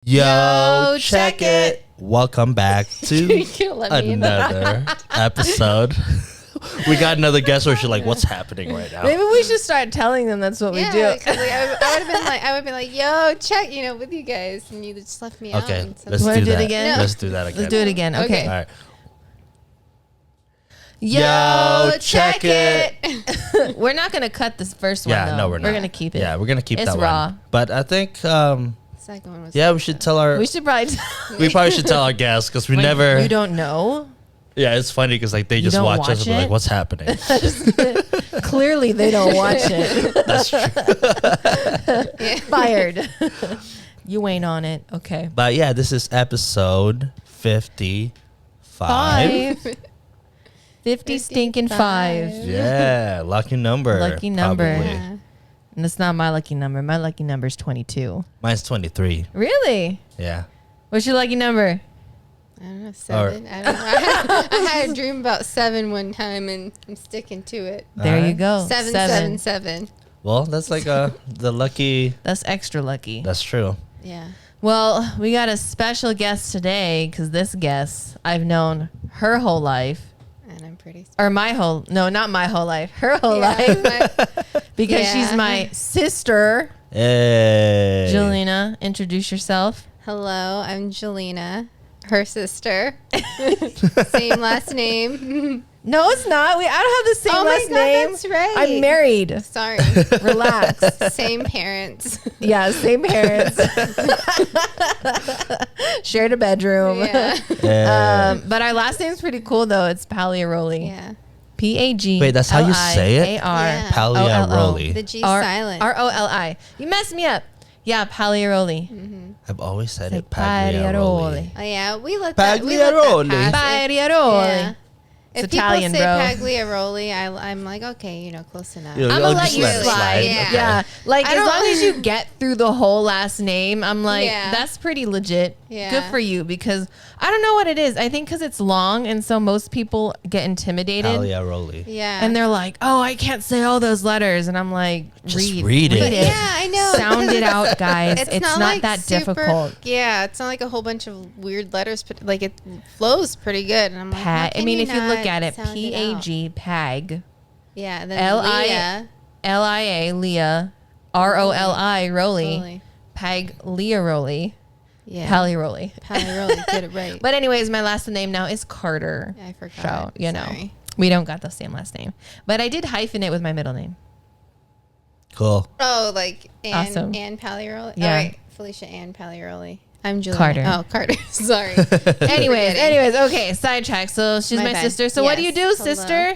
Yo, check it. Welcome back to Let me in. another episode. We got another guest where she's like, what's happening right now? Maybe we should start telling them that's what we do. Like, I would have been like, yo, check, with you guys, and you just left me out. Okay, And let's Wanna do do it that. again? No. Let's do that again. Let's do it again. Okay. Okay. All right. Yo, check it. We're not gonna cut this first one. Yeah, though. no, we're not. We're gonna keep it. Yeah, we're gonna keep It's that raw. one. But I think, second one was we should tell our. We should probably. We probably should tell our guests because we Like, never. You don't know. Yeah, it's funny because like they just don't watch us and be watch like, it? what's happening? Clearly, they don't watch it. That's true. Fired. You ain't on it. Okay. But yeah, this is episode 55. 50 stinking five. Yeah, lucky number. Lucky number. probably. Yeah. And it's not my lucky number. My lucky number is 22. Mine's 23. Really? Yeah. What's your lucky number? I don't know, 7. I don't know. I had a dream about 7 one time, and I'm sticking to it. There you Alright. go. 777. Well, that's like the lucky. That's extra lucky. That's true. Yeah. Well, we got a special guest today because this guest I've known her whole life. And I'm pretty. Or not my whole life, her whole Yeah, life. Because Yeah. she's my sister. Hey. Jelena, introduce yourself. Hello, I'm Jelena, her sister. Same last name. No, it's not. I don't have the same Oh my last God, name. that's right. I'm married. Sorry. Relax. Same parents. Yeah, same parents. Shared a bedroom. Yeah. Yeah. But our last name's pretty cool though. It's Pagliaroli. Yeah. P-A-G. Wait, that's how you say it? L-I-A-R. Yeah. Pagliaroli. The G R- silent. R-O-L-I. You messed me up. Yeah, Pagliaroli. I've always said Say it. Pagliaroli. Oh yeah, we let that Pagliaroli. pass. Pagliaroli. Yeah. It's If Italian, people say bro. Pagliaroli, I'm like, okay, close enough. Yeah. I'm You'll gonna let just you let it slide. slide. Yeah. Okay. Yeah. Like, I as don't- long as you get through the whole last name, I'm like, Yeah. that's pretty legit. Yeah. Good for you because I don't know what it is. I think because it's long and so most people get intimidated. Pagliaroli. Yeah. And they're like, oh, I can't say all those letters. And I'm like, Just read read it. it. Yeah, I know. Sound it out, guys. It's not like that super- difficult. Yeah, it's not like a whole bunch of weird letters, but like it flows pretty good. And I'm like, how Pag. I can mean, if you look not at it, sound out? P-A-G, Pag, Yeah, and then L-I- Leah. L-I-A, Leah, R-O-L-I, Roli, Rolly. Pagliaroli, Yeah. Pagliaroli. Pagliaroli. Get it right. But anyways, my last name now is Carter. Yeah, I forgot. So, you know, Sorry. we don't got the same last name. But I did hyphen it with my middle name. Cool. Oh, like Ann, Awesome. Ann Pagliaroli? Yeah. All right. Felicia Ann Pagliaroli. I'm Julia. Carter. Oh, Carter. Sorry. anyways, okay, sidetrack. So she's my bad. sister. So what do you do, Yes, hello. sister?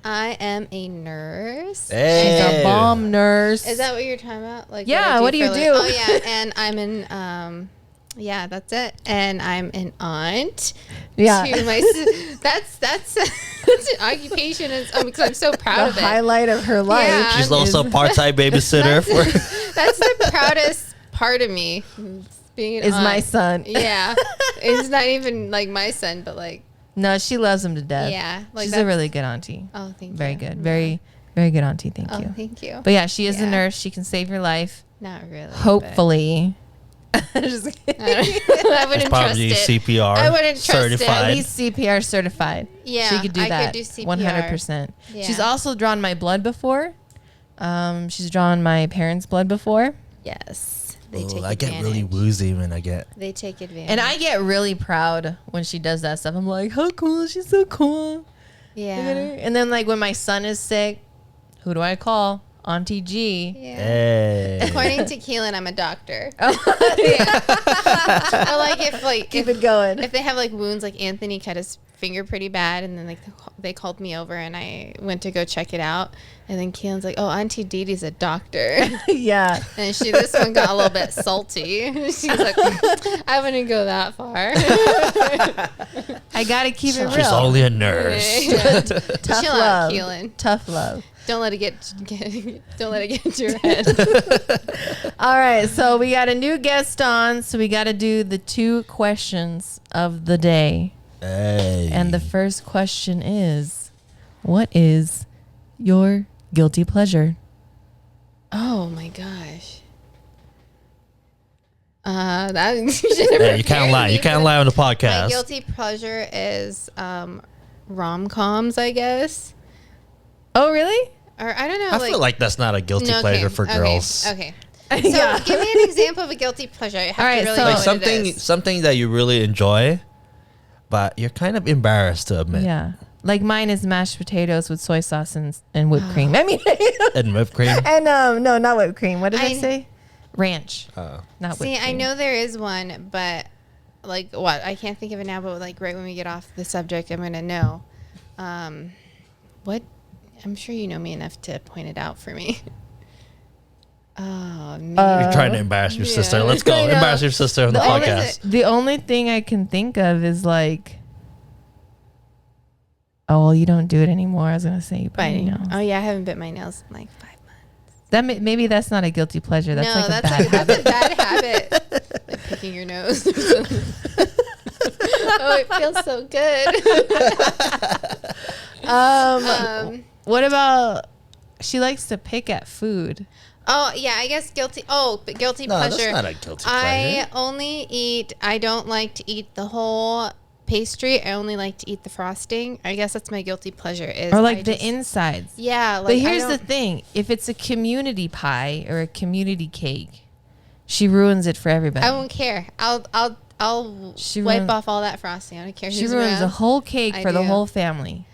I am a nurse. Hey. She's a bomb nurse. Is that what you're talking about? Like, Yeah, I what do you for, do? Oh, yeah. And I'm an, yeah, that's it. And I'm an aunt. Yeah. To my that's that's an occupation. Because I'm so proud the of it. highlight of her life? Yeah. She's also a part-time babysitter for. That's the proudest part of me. Being an Is aunt. my son. Yeah. It's not even like my son, but like, No, she loves him to death. yeah. Like She's a that's- really good auntie. Oh, thank you. Very good. Very, very good auntie. Thank Oh, you. thank you. But yeah, she is a Yeah. nurse. She can save your life. Not really. but- Hopefully. Just kidding. I wouldn't trust Probably it. CPR. I wouldn't trust it. At certified. least CPR certified. Yeah, she could do I that. could do CPR. 100%. Yeah. She's also drawn my blood before. She's drawn my parents' blood before. Yes. They Ooh, take I get advantage. really woozy when I get. They take advantage. And I get really proud when she does that stuff. I'm like, how cool. She's so cool. Look at yeah. her. And then like when my son is sick, who do I call? Auntie G. Yeah. Hey. According to Keelan, I'm a doctor. Oh, I like keep it going. if they have like wounds, like Anthony cut his finger pretty bad, and then like they called me over, and I went to go check it out, and then Keelan's like, "Oh, Auntie Dee Dee's a doctor," Yeah. and this one got a little bit salty. She's like, "I wouldn't go that far." I got to keep it real. She's only a nurse. Yeah. Tough Chill love. out, Keelan. Tough love. Don't let it get don't let it get into your head. All right, so we got a new guest on, so we got to do the 2 questions of the day. Hey. And the first question is, what is your guilty pleasure? Oh my gosh. That Yeah, you can't lie. You can't lie on the My podcast. guilty pleasure is rom-coms, I guess. Oh, really? Or I don't know. I feel like that's not a guilty No, pleasure okay, for girls. Okay. So Yeah. give me an example of a guilty pleasure. I have All right, to really so- know Like what it is. something that you really enjoy, but you're kind of embarrassed to admit. Yeah. Like mine is mashed potatoes with soy sauce and whipped cream. I mean, And whipped cream. and no, not whipped cream. What did I I- say? Ranch. Not whipped See, cream. I know there is one, but like what? I can't think of it now, but like right when we get off the subject, I'm going to know. What? I'm sure you know me enough to point it out for me. Oh, man. You're trying to embarrass your sister. Yeah. Let's go. I know. Embarrass your sister on the What is podcast. The only thing I can think of is like, oh, well, you don't do it anymore. I was gonna say you bite your nails. Oh yeah, I haven't bit my nails in like 5 months. That maybe that's not a guilty pleasure. That's no, like a that's bad habit. that's a bad habit. Like picking your nose. Or something. Oh, it feels so good. What about? She likes to pick at food. Oh yeah, I guess guilty. Oh, but guilty No, pleasure. that's not a guilty I pleasure. only eat. I don't like to eat the whole pastry. I only like to eat the frosting. I guess that's my guilty pleasure. Is Or like I the just- insides. Yeah, like But I here's the don't- thing: if it's a community pie or a community cake, she ruins it for everybody. I won't care. I'll She wipe ruins- off all that frosting. I don't care. She who's ruins around. the whole cake I for the do. whole family.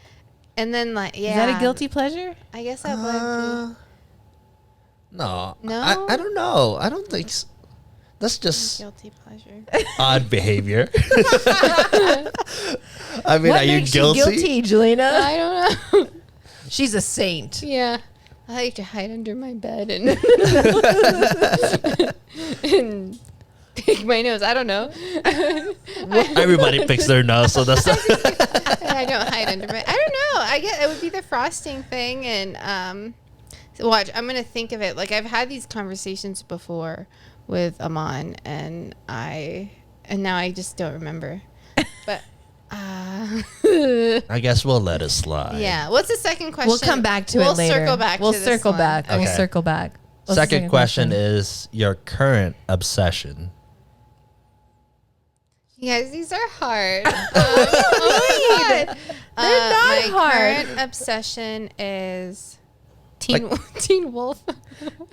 And then like yeah. Is that a guilty pleasure? I guess that would. No. No? I don't know. I don't think that's just Guilty pleasure. odd behavior. I mean, What are you makes guilty? you guilty, Jelena? I don't know. She's a saint. Yeah. I like to hide under my bed and and pick my nose. I don't know. Everybody picks their nose, so that's not I don't hide under my. I don't know. I guess it would be the frosting thing, and watch. I'm gonna think of it. Like I've had these conversations before with Aman, and now I just don't remember. But I guess we'll let it slide. yeah. What's the second question? We'll come back to We'll it later. circle back. We'll to this circle one. back. We'll Okay. circle back. What's the Second question is your current obsession. You guys, these are hard. Oh my God. They're not my hard. current obsession is Teen Wolf.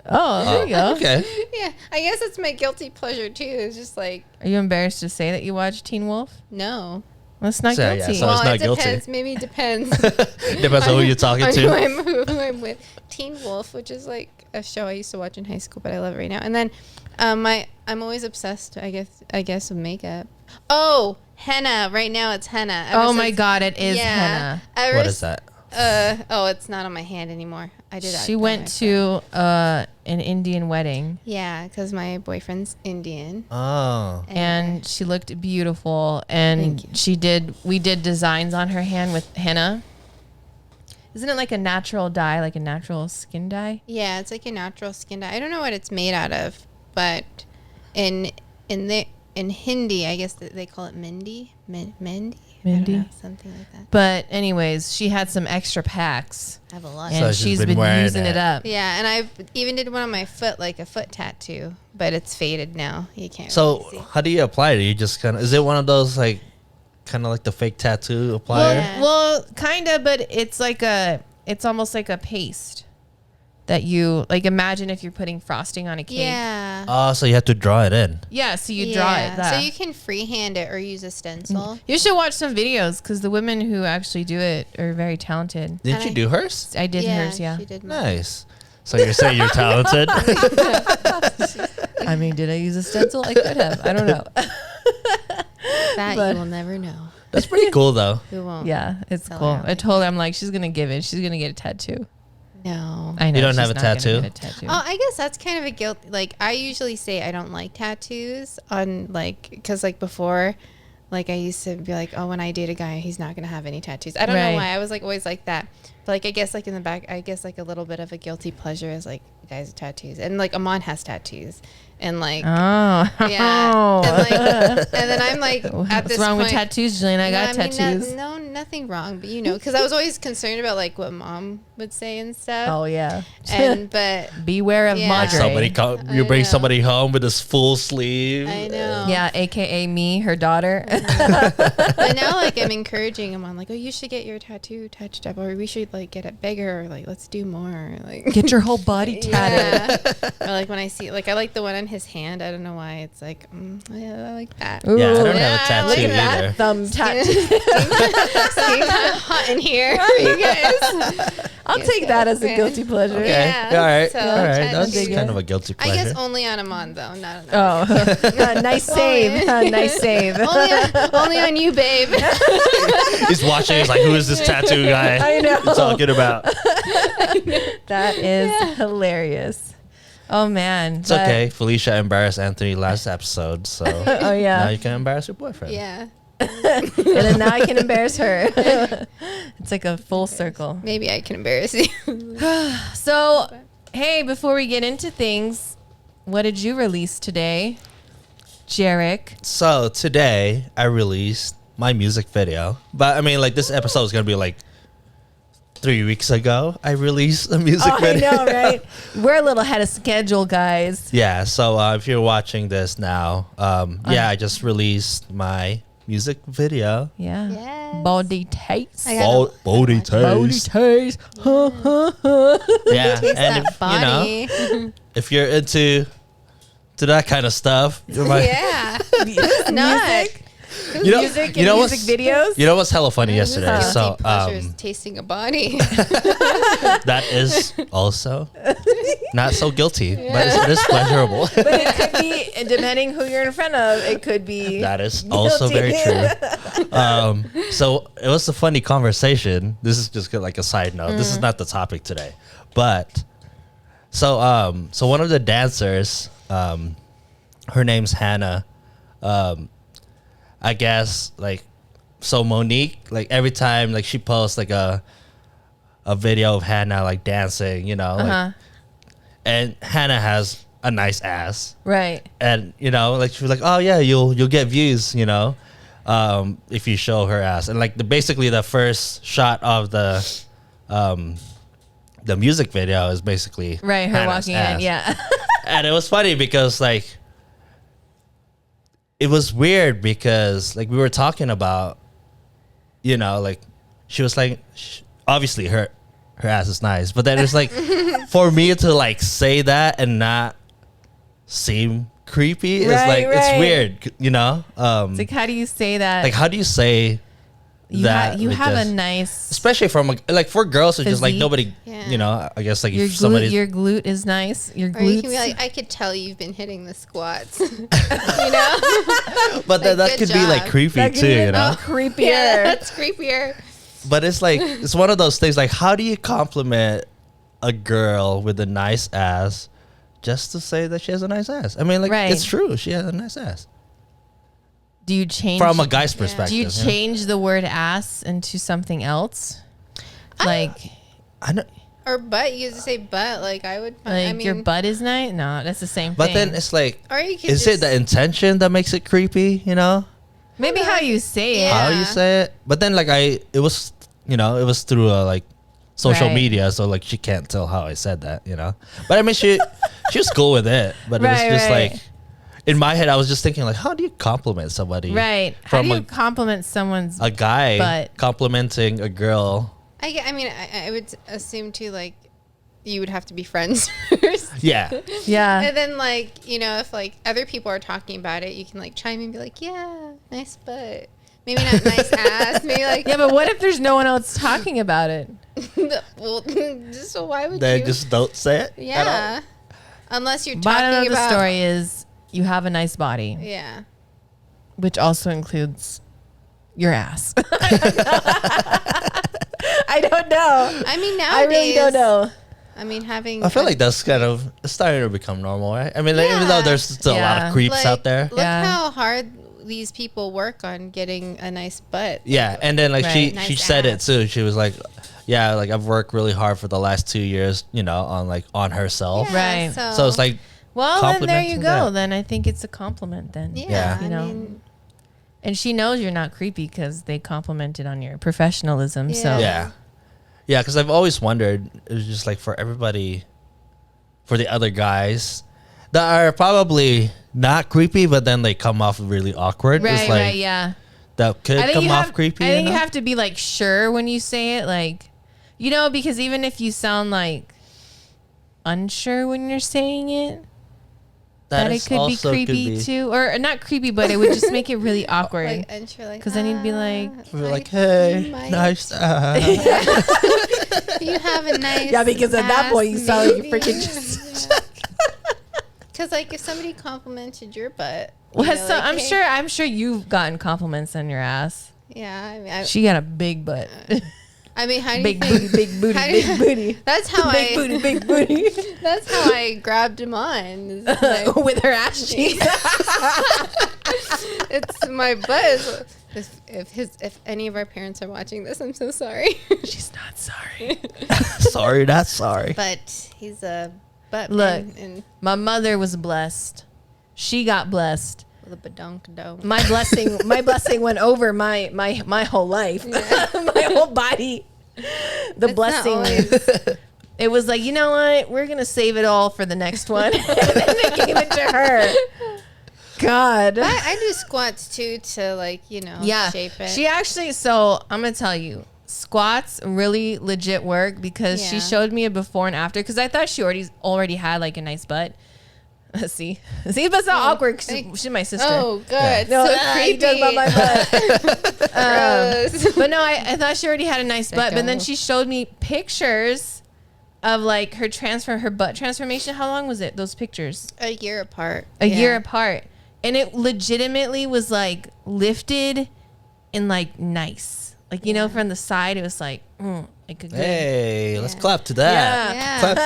Oh, there you go. Okay. Yeah, I guess it's my guilty pleasure too. It's just like Are you embarrassed to say that you watch Teen Wolf? no. That's not So, yeah, guilty. so- it's not it guilty. depends. Maybe it depends. Depends on who you're talking on to. who I'm with. Teen Wolf, which is like a show I used to watch in high school, but I love it right now. And then I'm always obsessed. I guess with makeup. Oh, henna. Right now it's henna. Ever Oh my since- God, it is henna. Ever What is s- that? it's not on my hand anymore. I did that. She on went my to an Indian wedding Yeah, because my boyfriend's Indian. Oh. and she looked beautiful, and Thank you. we did designs on her hand with henna. Isn't it like a natural dye, like a natural skin dye? Yeah, it's like a natural skin dye. I don't know what it's made out of, but in Hindi, I guess they call it Mendi. Mendi? I don't Mendi? know, something like that. But anyways, she had some extra packs, I have a lot. and So she's she's been been wearing using it it. up. Yeah, and I even did one on my foot, like a foot tattoo, but it's faded now. You can't. So really see. how do you apply it? You just kind of, is it one of those like kind of like the fake tattoo applier? Yeah. Well, kind of, but it's almost like a paste that you like. Imagine if you're putting frosting on a cake. Yeah. Oh, so you have to draw it in. Yeah, so you draw it. So you can freehand it or use a stencil. You should watch some videos because the women who actually do it are very talented. Didn't you do hers? I did hers, yeah. She did mine. Nice. So you're saying you're talented? I mean, did I use a stencil? I could have. I don't know. That But- you will never know. That's pretty cool though. You won't. Yeah, it's Tell cool. her. I told her, I'm like, she's gonna give it. She's gonna get a tattoo. No. I know. You don't she's have a not gonna tattoo? get a tattoo. Oh, I guess that's kind of a guilt. Like I usually say I don't like tattoos on because like before, like I used to be like, oh, when I date a guy, he's not gonna have any tattoos. I don't Right. know why. I was like always like that. But like I guess like in the back, I guess like a little bit of a guilty pleasure is like guys with tattoos, and like Amon has tattoos, and like Oh. yeah, and, like, and then I'm like at What's this wrong with point, tattoos, Jillian? I got no, mean, tattoos. no, nothing wrong, but because I was always concerned about like what mom would say and stuff. Oh yeah. But beware of Yeah. Madre. You I bring know. somebody home with this full sleeve. I know. Yeah, aka me, her daughter. But now, like, I'm encouraging him on, like, oh, you should get your tattoo touched up, or we should, like, get it bigger, or, like, let's do more. Like, Get your whole body tatted. yeah. Or, like, when I see, like, I like the one on his hand. I don't know why. It's like, yeah, I like that. Ooh. Yeah, I don't have a Yeah, tattoo look at that either. thumb tattoo. It's getting kind of hot in here, you guys. I'll take that as a Okay. guilty pleasure. Okay. Yeah, all right. so all right. tattoos. That's kind of a guilty I pleasure. guess only on Amon, though, not on Oh, nice save. Nice save. only on you, babe. He's watching. He's like, "Who is this tattoo guy?" I know. You're talking about. That is hilarious. Oh man. It's okay. Felicia embarrassed Anthony last episode, so Oh now yeah. you can embarrass your boyfriend. Yeah. And then now I can embarrass her. It's like a full circle. Maybe I can embarrass you. So, hey, before we get into things, what did you release today, JERiCK? So today I released my music video, but I mean, like this episode is gonna be like 3 weeks ago. I released a music Oh, I video. know, right? We're a little ahead of schedule, guys. Yeah. So if you're watching this now, yeah, I just released my music video. Yeah. Yes. Body taste. I gotta- Body Body taste. taste. Yeah, Taste and that if, body. if you're into that kind of stuff, you might, Yeah. It's not. Music. you know, Music you and know music what's videos. you know what's hella funny Whose yesterday. guilty So pleasure is tasting a body. that is also not so guilty, but it is pleasurable. But it could be, depending who you're in front of, it could be. That is also very guilty. true. So it was a funny conversation. This is just like a side note. This is not the topic today, but so one of the dancers, her name's Hannah. I guess like so Monique, like every time like she posts like a video of Hannah like dancing, like, and Hannah has a nice ass. Right. And like she was like, oh yeah, you'll get views, if you show her ass. And like basically the first shot of the music video is basically Right. Her Hannah's walking ass. in. Yeah. And it was funny because like it was weird because like we were talking about, like she was like, obviously her ass is nice, but then it's like for me to like say that and not seem creepy is Right, like right. it's weird, It's like, how do you say that? like how do you say that you with have a just- nice. especially from like for girls it's just like Physique. nobody, Yeah. I guess like Your if somebody your glute is nice. Your Or you glutes. can be like, I could tell you've been hitting the squats. but then that good could be like job. creepy That could too, be creepier. Yeah, that's creepier. But it's like it's one of those things like how do you compliment a girl with a nice ass just to say that she has a nice ass? I mean, like Right. it's true, she has a nice ass. Do you change From a guy's perspective. Do you know? change the word ass into something else? Like I know, Or butt. You could just say butt. Like I would. like I mean, your butt is nice? No, that's the same but thing. then it's like Or you could is just, it the intention that makes it creepy, maybe how you say it. Yeah. How you say it? But then like it was through like social Right. media, so like she can't tell how I said that, But I mean she was cool with it, but it was Right, just right. like in my head I was just thinking like how do you compliment somebody? Right. How From do you a- compliment someone's A guy But- complimenting a girl. I mean, I would assume too. Like you would have to be friends first. Yeah. Yeah. And then, like, if, like, other people are talking about it, you can, like, chime in and be like, yeah, nice butt. Maybe not nice ass. Maybe, like, Yeah, but what if there's no one else talking about it? well, so why would They you? just don't say it. at all. Yeah. Unless you're Bottom talking of the about. story is you have a nice body, Yeah. which also includes your ass. I don't know. I mean, I nowadays. really don't know. I mean, having. I feel like that's kind of it's starting to become normal, right? I mean, like, even though Yeah. there's still a lot Yeah. of creeps like, out there. Look Yeah. how hard these people work on getting a nice butt. Yeah, and then like she Right. Nice said it ass. too. She was like, "Yeah, like I've worked really hard for the last 2 years, on herself." Right. So it's like Well, then there you complimenting go. that. Then I think it's a compliment then. Yeah. Yeah. I You know. mean, And she knows you're not creepy because they complimented on your professionalism. So Yeah. Yeah, because I've always wondered, it was just like for everybody, for the other guys that are probably not creepy, but then they come off really awkward. It's right, like, right, yeah. that could come off creepy. I think you have to be like sure when you say it, like, you know, because even if you sound like unsure when you're saying it, that it could be creepy too, or not creepy, but it would just make it really awkward. Like unsure, like, because then you'd be like, we're like, hey, nice. You have a nice. Yeah, because at that point you sound like you maybe. freaking just. Because like if somebody complimented your butt, Well, know, so like, I'm sure you've gotten compliments on your ass. Yeah, I mean, She got a big butt. I mean, how do Big you booty, think? big booty, how do you- big booty. That's how Big booty, big booty. That's how I grabbed him on. is like- With her ass cheeks. It's my butt. If any of our parents are watching this, I'm so sorry. She's not sorry. Sorry, not sorry. But he's a butt Look. man and My mother was blessed. She got blessed. with a badonk-donk. My blessing went over my whole life. My whole body. The It's not blessing. always- It was like, you know what? We're going to save it all for the next one. And then they gave it to her. God. I do squats too to like, shape it. She actually, so I'm going to tell you, squats really legit work because she Yeah. showed me a before and after because I thought she already had like a nice butt. See, but it's not awkward because she's my sister. Oh, good. No, So he creepy. does about my butt. Gross. But no, I thought she already had a nice butt. But then Sicko. she showed me pictures of like her butt transformation. How long was it? Those pictures? A year apart. A year apart. And it legitimately was like lifted and like nice. Like, from the side, it was like a good. Hey, let's clap to that. Yeah. Clap.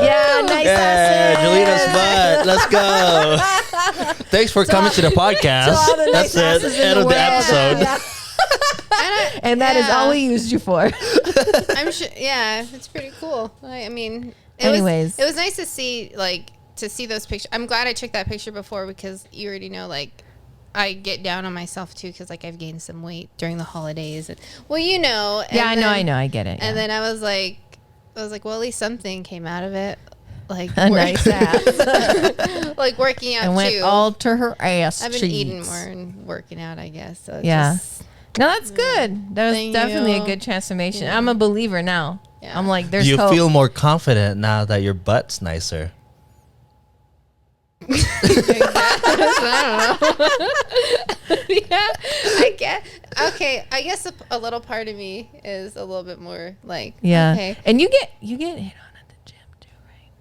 Yeah, nice Yeah, asses. Julina's butt. Let's go. Thanks for coming to the podcast. To all the That's nice asses it. in End the of the world. episode. And that is Yeah. all we used you for. I'm sure. Yeah, it's pretty cool. I mean, Anyways. it was nice to see those pictures. I'm glad I took that picture before because you already know, like, I get down on myself too because like I've gained some weight during the holidays. And, well, and Yeah, I then- know. I get it. And yeah. then I was like, well, at least something came out of it, like a nice ass. like working out And went too. all to her ass I've been cheeks. eating more and working out, I guess. So it's Yeah. just- No, that's good. That was Thank definitely you. a good transformation. Yeah. I'm a believer now. Yeah. I'm like, there's You hope. feel more confident now that your butt's nicer. I don't know. Yeah, I get. Okay, I guess a little part of me is a little bit more like. Yeah. Okay. And you get hit on at the gym too, right?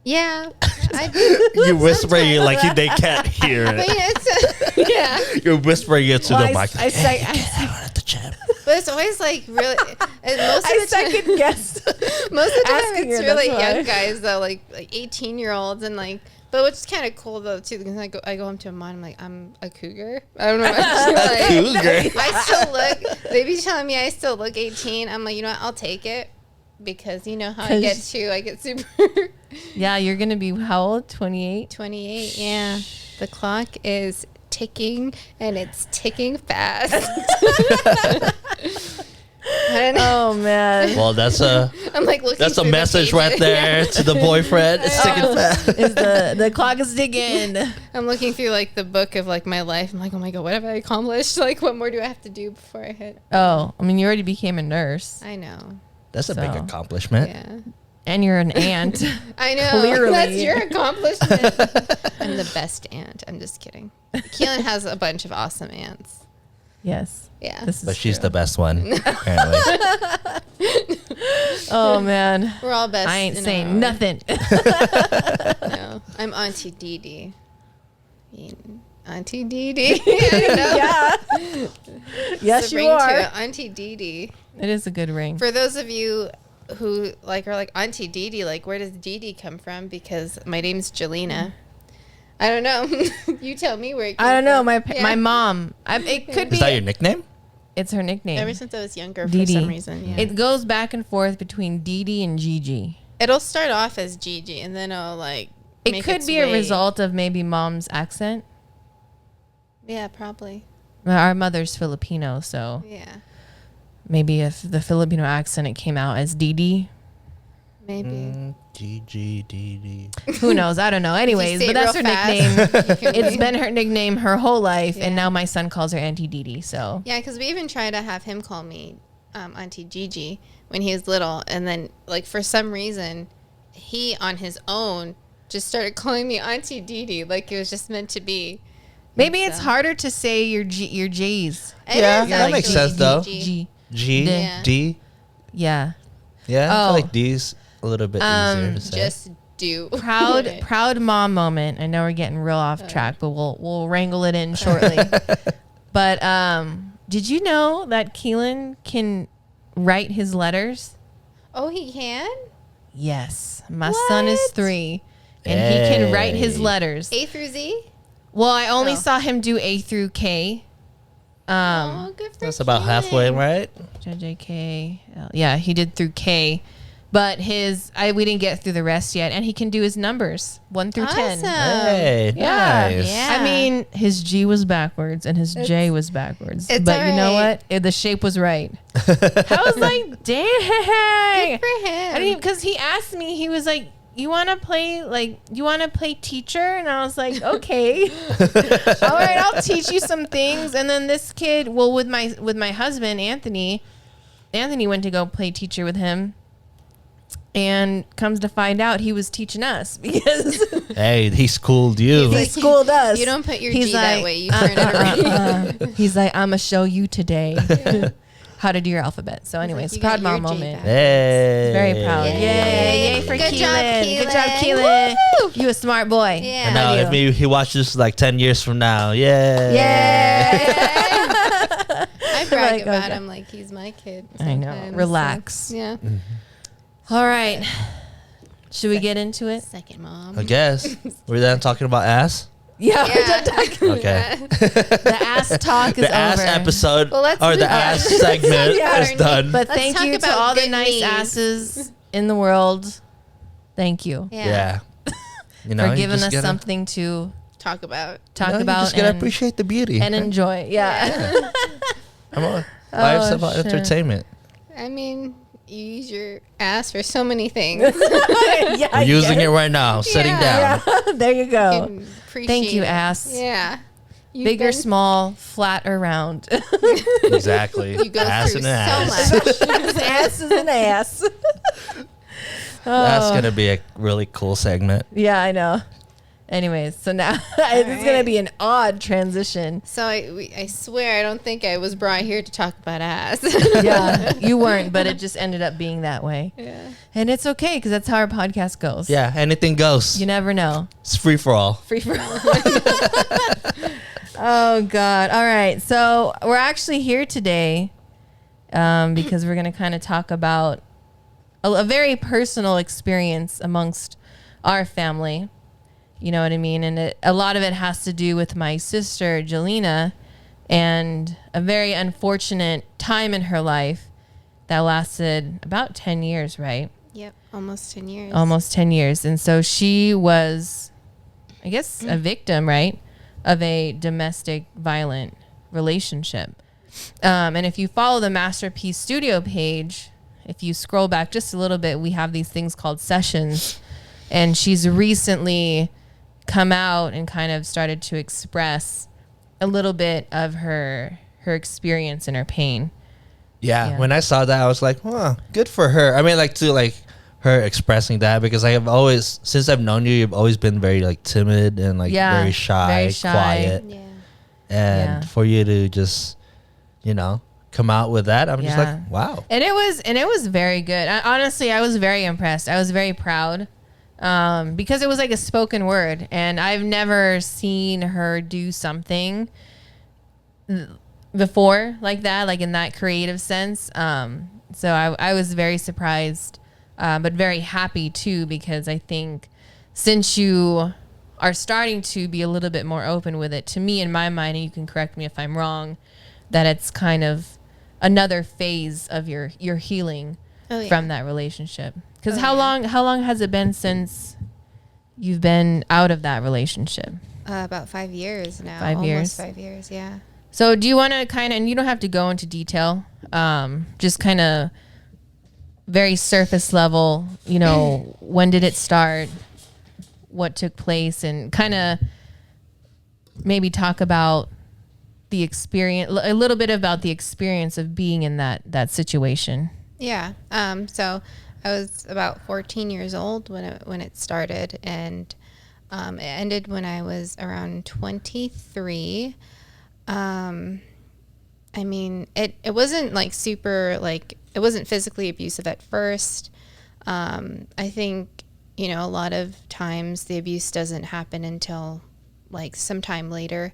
Yeah, I do. You're whispering it like they can't hear But it. yeah, it's yeah. You're whispering it to Well, the I mic. s- I Like, say- I get say- down at the gym. But it's always like really. And most of I the time, second guessed. most of the time asking it's her, really that's why. young guys though, like 18-year-olds and like. But which is kind of cool though too, because I go home to a mom, I'm like, I'm a cougar. I don't know. Like, Cougar. I still look. They be telling me I still look 18. I'm like, you know what? I'll take it because you know how I get to. I get super Yeah, you're gonna be how old? 28. 28. Yeah, the clock is ticking and it's ticking fast. And Oh man. Well, that's a I'm like looking. that's a through the message right pages. there to the boyfriend. It's ticking fast. Is the clock is ticking. I'm looking through like the book of like my life. I'm like, oh my god, what have I accomplished? Like, what more do I have to do before I hit? Oh, I mean, you already became a nurse, I know. That's a big So. accomplishment. Yeah. and you're an aunt. I know. Clearly. That's your accomplishment. I'm the best aunt. I'm just kidding. Keelan has a bunch of awesome aunts. Yes. Yeah. This is But she's true. the best one, apparently. Oh man. We're all best. I ain't in saying our own. nothing. No. I'm Auntie Dee Dee. Auntie Dee Dee. I know. Yeah. Yes, It's a you ring to are. it. Auntie Dee Dee. It is a good ring. For those of you who like are like Auntie Dee Dee, like where does Dee Dee come from? Because my name's Jelena. I don't know. You tell me where it came I don't know. from. My Yeah. my mom. It could be. Is that your nickname? It's her nickname. Ever since I was younger, Dee for Dee. some reason. Yeah. It goes back and forth between Dee Dee and Gigi. It'll start off as Gigi, and then it'll like. It make could its be a way- result of maybe mom's accent. Yeah, probably. Our mother's Filipino, so Yeah, maybe if the Filipino accent, it came out as Didi. maybe. GGDD. Who knows? I don't know. Anyways, say but it that's her real nickname. fast, you can It's read. been her nickname her whole life, Yeah. and now my son calls her Auntie Didi. So Yeah, because we even tried to have him call me Auntie Gigi when he was little, and then like for some reason, he on his own just started calling me Auntie Didi, like it was just meant to be. maybe And it's so- harder to say your J's. It Yeah, is that makes actually sense, though. Gigi. G. G Yeah. D. Yeah. Yeah, I Oh. feel like D's a little bit easier to say. Just do Proud mom moment. I know we're getting real off track, but we'll wrangle it in shortly. But did you know that Keelan can write his letters? Oh, he can? Yes. My son is What? 3 and he can write his Hey. letters. A through Z? Well, I only Oh. saw him do A through K. Oh, good for That's about halfway, Keelan. right? JJK. Yeah, he did through K. But we didn't get through the rest yet, and he can do his numbers 1 through 10. Awesome. Hey, Yeah. nice. Yeah. I mean, his G was backwards and his J was backwards. it's But you know alright. what? The shape was right. I was like, dang. Good for him. Because he asked me, he was like, you want to play teacher? And I was like, okay. All right, I'll teach you some things. And then this kid, with my husband, Anthony went to go play teacher with him. And comes to find out, he was teaching us because Hey, he schooled you. He's he schooled us. You don't put your He's G that like, way. You turn it around. He's like, I'm gonna show you today how to do your alphabet. So, anyways, you proud got your mom G moment. back. Hey. Very proud. Yay. Yay for Good Keelan. job, Good job, Keelan. Keelan. Woo. You a smart boy. Yeah. And now, Love if you. maybe he watches like 10 years from now, yeah. I brag Like, about okay. him like he's my kid. I know. sometimes, Relax. so, yeah. All right. Should we get into it? Second mom. I guess. We're done talking about ass? Yeah. Yeah. Okay. The ass talk is The ass over. episode Well, let's or move the on. ass segment Yeah. is done. But Let's thank talk you to about all the good nice knees. asses in the world. Thank you yeah. You for you giving just us gotta- something to Talk about. talk you about just gotta and, appreciate the beauty. and enjoy. Yeah. Come on. Life's Oh, about shit. entertainment. I mean, you use your ass for so many things. Yeah, I'm using it right now, sitting Yeah. down. Yeah. There you go. Can appreciate Thank you, it. ass. Yeah. You've Big or been- small, flat or round. Exactly. You go ass through and an ass. so much. Ass is an ass. That's Oh. gonna be a really cool segment. Yeah, I know. Anyways, so now it's gonna be an odd transition. So I swear I don't think I was brought here to talk about ass. Yeah, you weren't, but it just ended up being that way, Yeah. and it's okay because that's how our podcast goes. Yeah, anything goes. You never know. It's free for all. Free for all. Oh God! All right, so we're actually here today because we're gonna kind of talk about a very personal experience amongst our family. You know what I mean? And a lot of it has to do with my sister, Jelena, and a very unfortunate time in her life that lasted about 10 years, right? Yep. Almost 10 years. Almost 10 years. And so she was, I guess, a victim, right, of a domestic violent relationship. And if you follow the Masterpiece Studio page, if you scroll back just a little bit, we have these things called sessions. And she's recently come out and kind of started to express a little bit of her experience and her pain. Yeah, when I saw that, I was like, "Wow, good for her." I mean, her expressing that, because I have always, since I've known you, you've always been very timid and very shy, quiet, Yeah. and Yeah. for you to just, come out with that, I'm just Yeah. like, wow. And it was very good. Honestly, I was very impressed. I was very proud because it was like a spoken word, and I've never seen her do something before like that, like in that creative sense. So I was very surprised, but very happy too, because I think since you are starting to be a little bit more open with it, to me, in my mind, and you can correct me if I'm wrong, that it's kind of another phase of your healing from that relationship. Because how long has it been since you've been out of that relationship? About 5 years now. 5 years. Almost 5 years, yeah. So do you want to kind of, and you don't have to go into detail, just kind of very surface level, you know, when did it start, what took place, and kind of maybe talk about the experience, a little bit about the experience of being in that situation. Yeah. So I was about 14 years old when it started, and it ended when I was around 23. I mean, it wasn't like super, like, it wasn't physically abusive at first. I think, you know, a lot of times the abuse doesn't happen until like sometime later.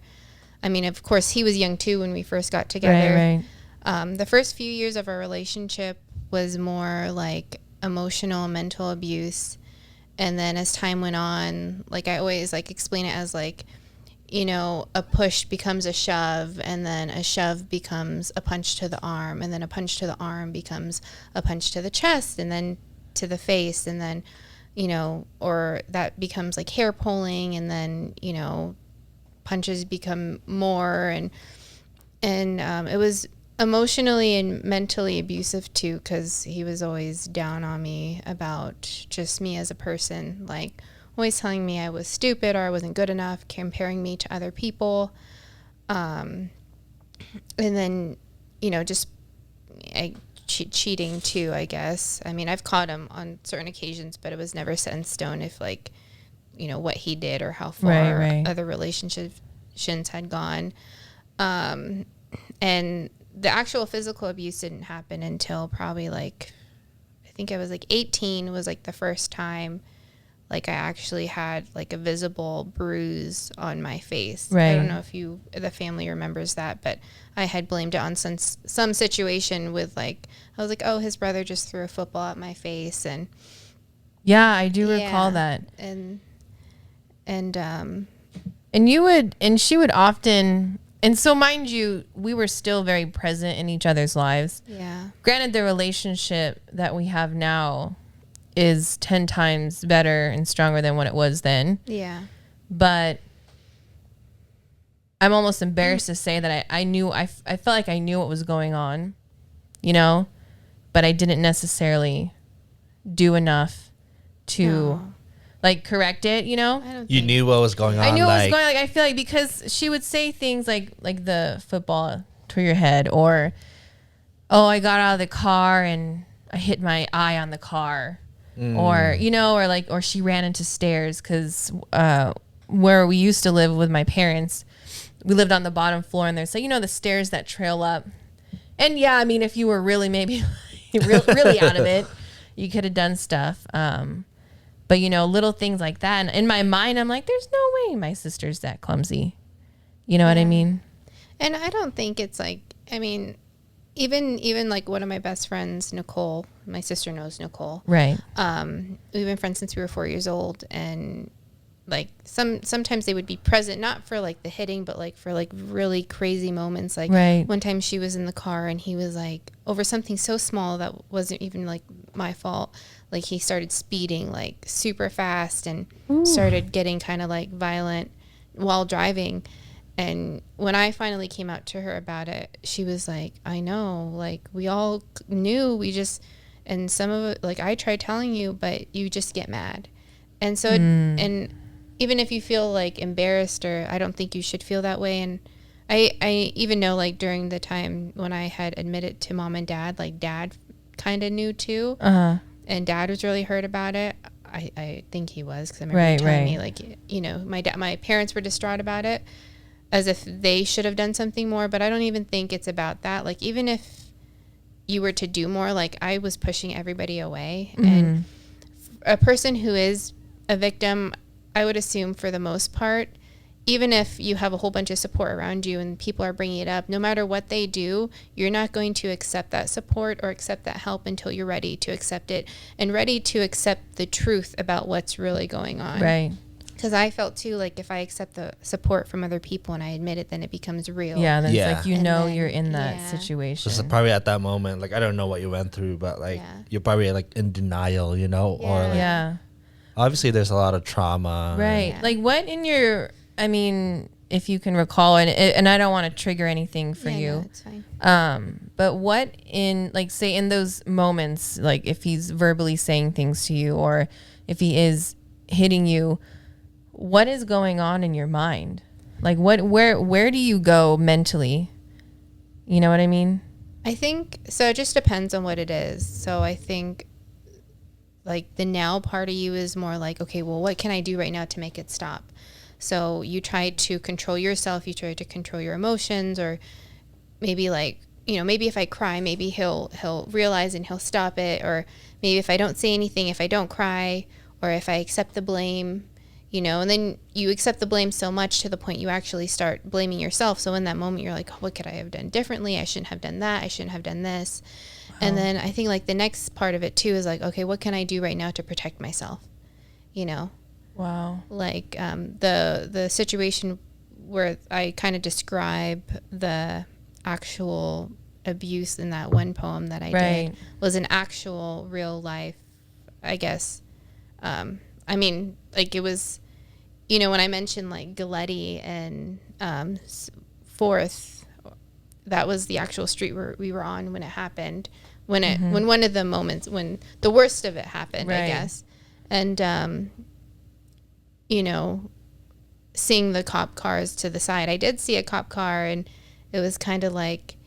I mean, of course, he was young too when we first got together. Right. The first few years of our relationship was more like emotional, mental abuse. And then as time went on, like I always like explain it as like, you know, a push becomes a shove, and then a shove becomes a punch to the arm, and then a punch to the arm becomes a punch to the chest, and then to the face, and then, you know, or that becomes like hair pulling, and then, you know, punches become more, and it was emotionally and mentally abusive too, because he was always down on me about just me as a person, like always telling me I was stupid or I wasn't good enough, comparing me to other people, and then, you know, just cheating too, I guess. I mean, I've caught him on certain occasions, but it was never set in stone if, like, you know, what he did or how far other relationships had gone. And the actual physical abuse didn't happen until probably like, I think I was like 18 was like the first time like I actually had like a visible bruise on my face. Right. I don't know if the family remembers that, but I had blamed it on some situation with like, I was like, oh, his brother just threw a football at my face. And yeah, I do recall that. And she would often, and so mind you, we were still very present in each other's lives. Yeah. Granted, the relationship that we have now is 10 times better and stronger than what it was then. Yeah. But I'm almost embarrassed to say that I felt like I knew what was going on, you know, but I didn't necessarily do enough to like correct it, you know? You knew what was going on. I knew what was going on. Like, I feel like because she would say things like the football to your head, or, oh, I got out of the car and I hit my eye on the car. Or, you know, or she ran into stairs, because where we used to live with my parents, we lived on the bottom floor, and there's, like, you know, the stairs that trail up. And yeah, I mean, if you were really maybe really out of it, you could have done stuff. But, you know, little things like that. And in my mind, I'm like, there's no way my sister's that clumsy. You know what I mean? And I don't think it's like, I mean, even like one of my best friends, Nicole, my sister knows Nicole. Right. We've been friends since we were 4 years old, and like sometimes they would be present, not for like the hitting, but like for like really crazy moments. Like one time she was in the car and he was like, over something so small that wasn't even like my fault, like he started speeding like super fast and started getting kind of like violent while driving. And when I finally came out to her about it, she was like, I know, like we all knew, and some of it, like I tried telling you, but you just get mad. And so, and even if you feel like embarrassed, or I don't think you should feel that way. And I even know, like during the time when I had admitted to mom and dad, like dad kind of knew too. And dad was really hurt about it. I think he was, because I remember him telling me, like, you know, my parents were distraught about it, as if they should have done something more. But I don't even think it's about that. Like, even if you were to do more, like I was pushing everybody away. And a person who is a victim, I would assume for the most part, even if you have a whole bunch of support around you and people are bringing it up, no matter what they do, you're not going to accept that support or accept that help until you're ready to accept it and ready to accept the truth about what's really going on. Right. Because I felt too, like if I accept the support from other people and I admit it, then it becomes real. Yeah, then it's like, you know, you're in that situation. So probably at that moment, like I don't know what you went through, but like you're probably like in denial, you know, or like, obviously there's a lot of trauma. Right. Like what in your, I mean, if you can recall, and I don't want to trigger anything for you. No, it's fine. But what in, like, say in those moments, like if he's verbally saying things to you or if he is hitting you, what is going on in your mind? Like where do you go mentally? You know what I mean? I think, so it just depends on what it is. So I think like the now part of you is more like, okay, well, what can I do right now to make it stop? So you try to control yourself, you try to control your emotions, or maybe like, you know, maybe if I cry, maybe he'll realize and he'll stop it. Or maybe if I don't say anything, if I don't cry, or if I accept the blame, you know, and then you accept the blame so much to the point you actually start blaming yourself. So in that moment, you're like, oh, what could I have done differently? I shouldn't have done that. I shouldn't have done this. Wow. And then I think like the next part of it too is like, okay, what can I do right now to protect myself? You know? Wow. Like the situation where I kind of describe the actual abuse in that one poem that I did was an actual real life, I guess. I mean, like it was, you know, when I mentioned like Galletti and 4th, that was the actual street where we were on when it happened, when one of the moments, when the worst of it happened, I guess. And, you know, seeing the cop cars to the side, I did see a cop car, and it was kind of like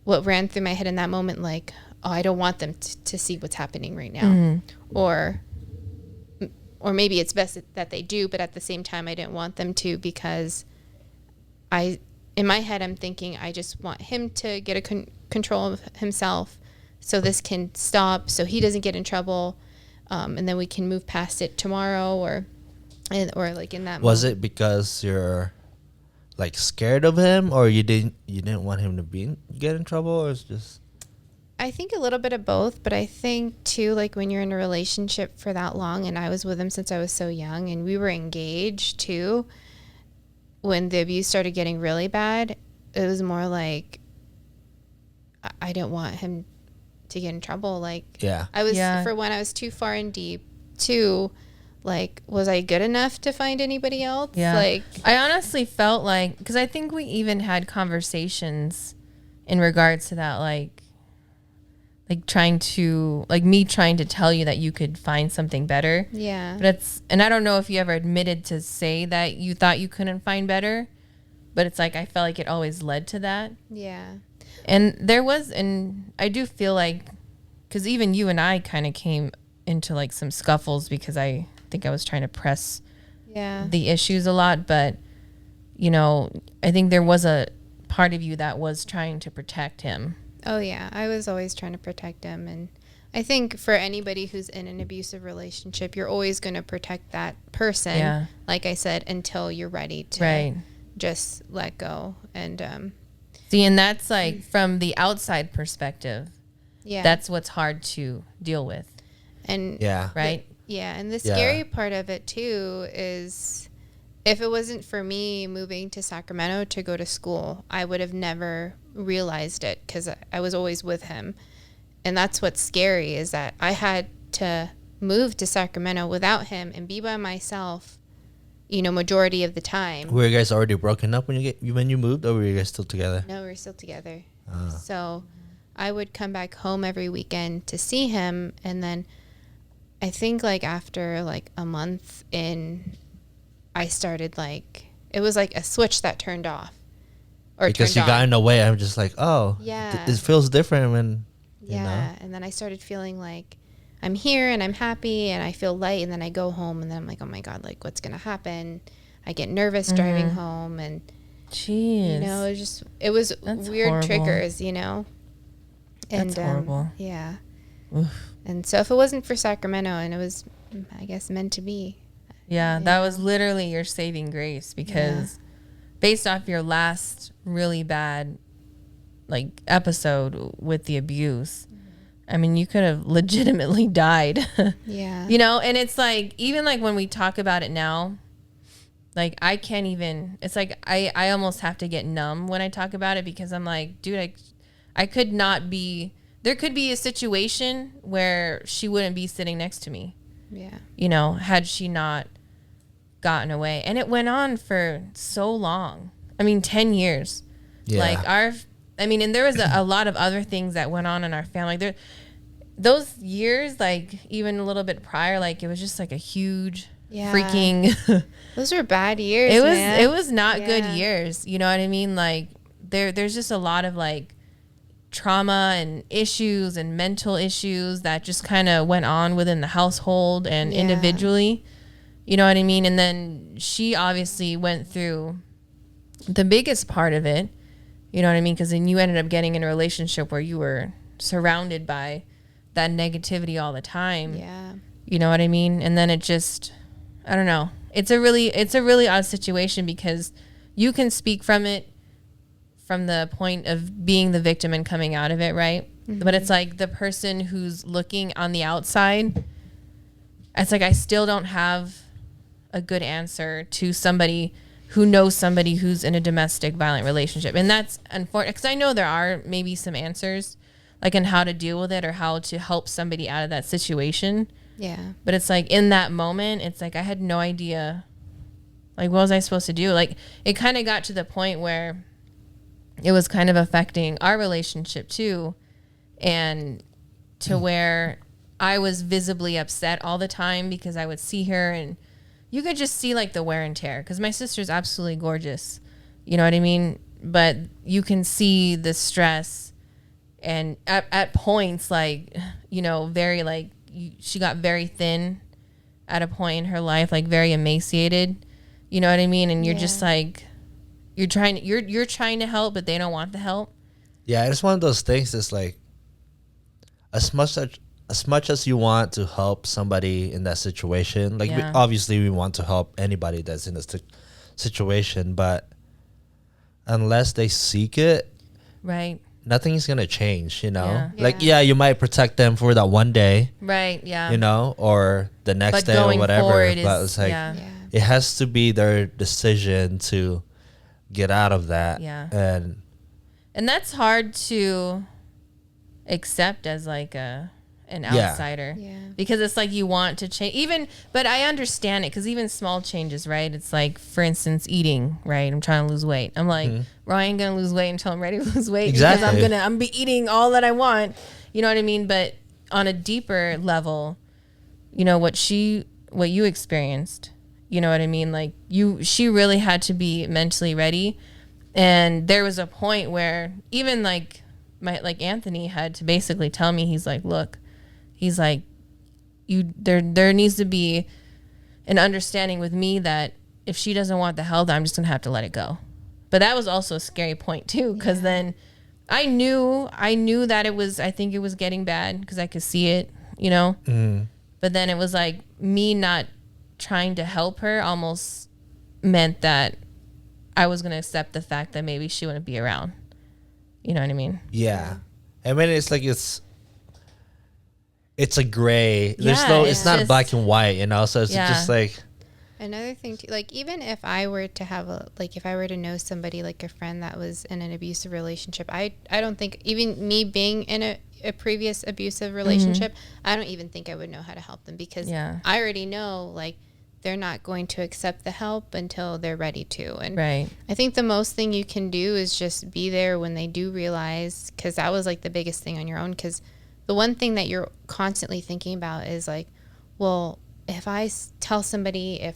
what ran through my head in that moment, like, oh, I don't want them to see what's happening right now. Or maybe it's best that they do, but at the same time, I didn't want them to, because in my head, I'm thinking I just want him to get a control of himself so this can stop, so he doesn't get in trouble, and then we can move past it tomorrow, or like in that Was moment. it because you're like scared of him, or you didn't want him to get in trouble, or it's just... I think a little bit of both, but I think too, like when you're in a relationship for that long, and I was with him since I was so young, and we were engaged too, when the abuse started getting really bad, it was more like I didn't want him to get in trouble. Like, I was, for one, I was too far in deep. Two, like, was I good enough to find anybody else? Yeah. Like, I honestly felt like, because I think we even had conversations in regards to that, like trying to, like me trying to tell you that you could find something better. Yeah. But and I don't know if you ever admitted to say that you thought you couldn't find better, but it's like, I felt like it always led to that. Yeah. And I do feel like, because even you and I kind of came into like some scuffles because I think I was trying to press the issues a lot, but you know, I think there was a part of you that was trying to protect him. Oh yeah, I was always trying to protect him, and I think for anybody who's in an abusive relationship, you're always going to protect that person, like I said, until you're ready to just let go. And see, and that's like from the outside perspective, that's what's hard to deal with. And and the scary part of it too is, if it wasn't for me moving to Sacramento to go to school, I would have never realized it, because I was always with him. And that's what's scary, is that I had to move to Sacramento without him and be by myself, you know, majority of the time. Were you guys already broken up when you moved, or were you guys still together? No, we were still together. So I would come back home every weekend to see him, and then I think like after like a month in, I started like, it was like a switch that turned off. Because you got in the way, I'm just like, oh, it feels different when, you know. And then I started feeling like I'm here and I'm happy and I feel light, and then I go home and then I'm like, oh my God, like what's going to happen? I get nervous driving home, and you know, it was That's weird horrible. Triggers, you know. And that's horrible. Yeah. Oof. And so if it wasn't for Sacramento, and it was, I guess, meant to be. Yeah, that was literally your saving grace, because based off your last really bad like episode with the abuse, I mean, you could have legitimately died. You know, and it's like, even like when we talk about it now, like I can't even, it's like I almost have to get numb when I talk about it, because I'm like, dude, I could not be, there could be a situation where she wouldn't be sitting next to me. You know, had she not gotten away. And it went on for so long. I mean, 10 years. Yeah. Like and there was a lot of other things that went on in our family. Those years, like even a little bit prior, like it was just like a huge freaking. Those were bad years. It was not good years. You know what I mean? Like there's just a lot of like trauma and issues and mental issues that just kind of went on within the household and individually. You know what I mean? And then she obviously went through the biggest part of it. You know what I mean? Because then you ended up getting in a relationship where you were surrounded by that negativity all the time. Yeah. You know what I mean? And then it just, I don't know. It's a really odd situation because you can speak from it from the point of being the victim and coming out of it, right? Mm-hmm. But it's like the person who's looking on the outside, it's like I still don't have a good answer to somebody who knows somebody who's in a domestic violent relationship. And that's unfortunate because I know there are maybe some answers like on how to deal with it or how to help somebody out of that situation. Yeah. But it's like in that moment, it's like I had no idea. Like, what was I supposed to do? Like, it kind of got to the point where it was kind of affecting our relationship too. And to where I was visibly upset all the time because I would see her and you could just see like the wear and tear. Because my sister's absolutely gorgeous. You know what I mean? But you can see the stress. And at points, like, you know, very like, she got very thin at a point in her life, like very emaciated. You know what I mean? And you're just like, you're trying to help, but they don't want the help. Yeah, it's one of those things that's like, as much as you want to help somebody in that situation, like obviously we want to help anybody that's in this situation, but unless they seek it, right, nothing is gonna change, you know. Like you might protect them for that one day, right? Yeah, you know, or the next day or whatever. But it's like it has to be their decision to get out of that. And that's hard to accept as like an outsider, because it's like you want to change. But I understand it because even small changes, right? It's like, for instance, eating, right? I'm trying to lose weight. I'm like, well, I ain't gonna lose weight until I'm ready to lose weight. Exactly. Because I'm be eating all that I want. You know what I mean? But on a deeper level, you know what you experienced. You know what I mean? Like she really had to be mentally ready, and there was a point where even like Anthony had to basically tell me, he's like, look. He's like, there needs to be an understanding with me that if she doesn't want the help, I'm just going to have to let it go. But that was also a scary point too, because then I knew that I think it was getting bad because I could see it, you know? But then it was like me not trying to help her almost meant that I was going to accept the fact that maybe she wouldn't be around. You know what I mean? Yeah. I mean, it's like it's a gray. It's not black and white, you know. So it's just like another thing too, like even if I were to know somebody, like a friend that was in an abusive relationship, I don't think, even me being in a previous abusive relationship, I don't even think I would know how to help them because I already know like they're not going to accept the help until they're ready to. And I think the most thing you can do is just be there when they do realize, because that was like the biggest thing on your own, because the one thing that you're constantly thinking about is like, well, if I tell somebody, if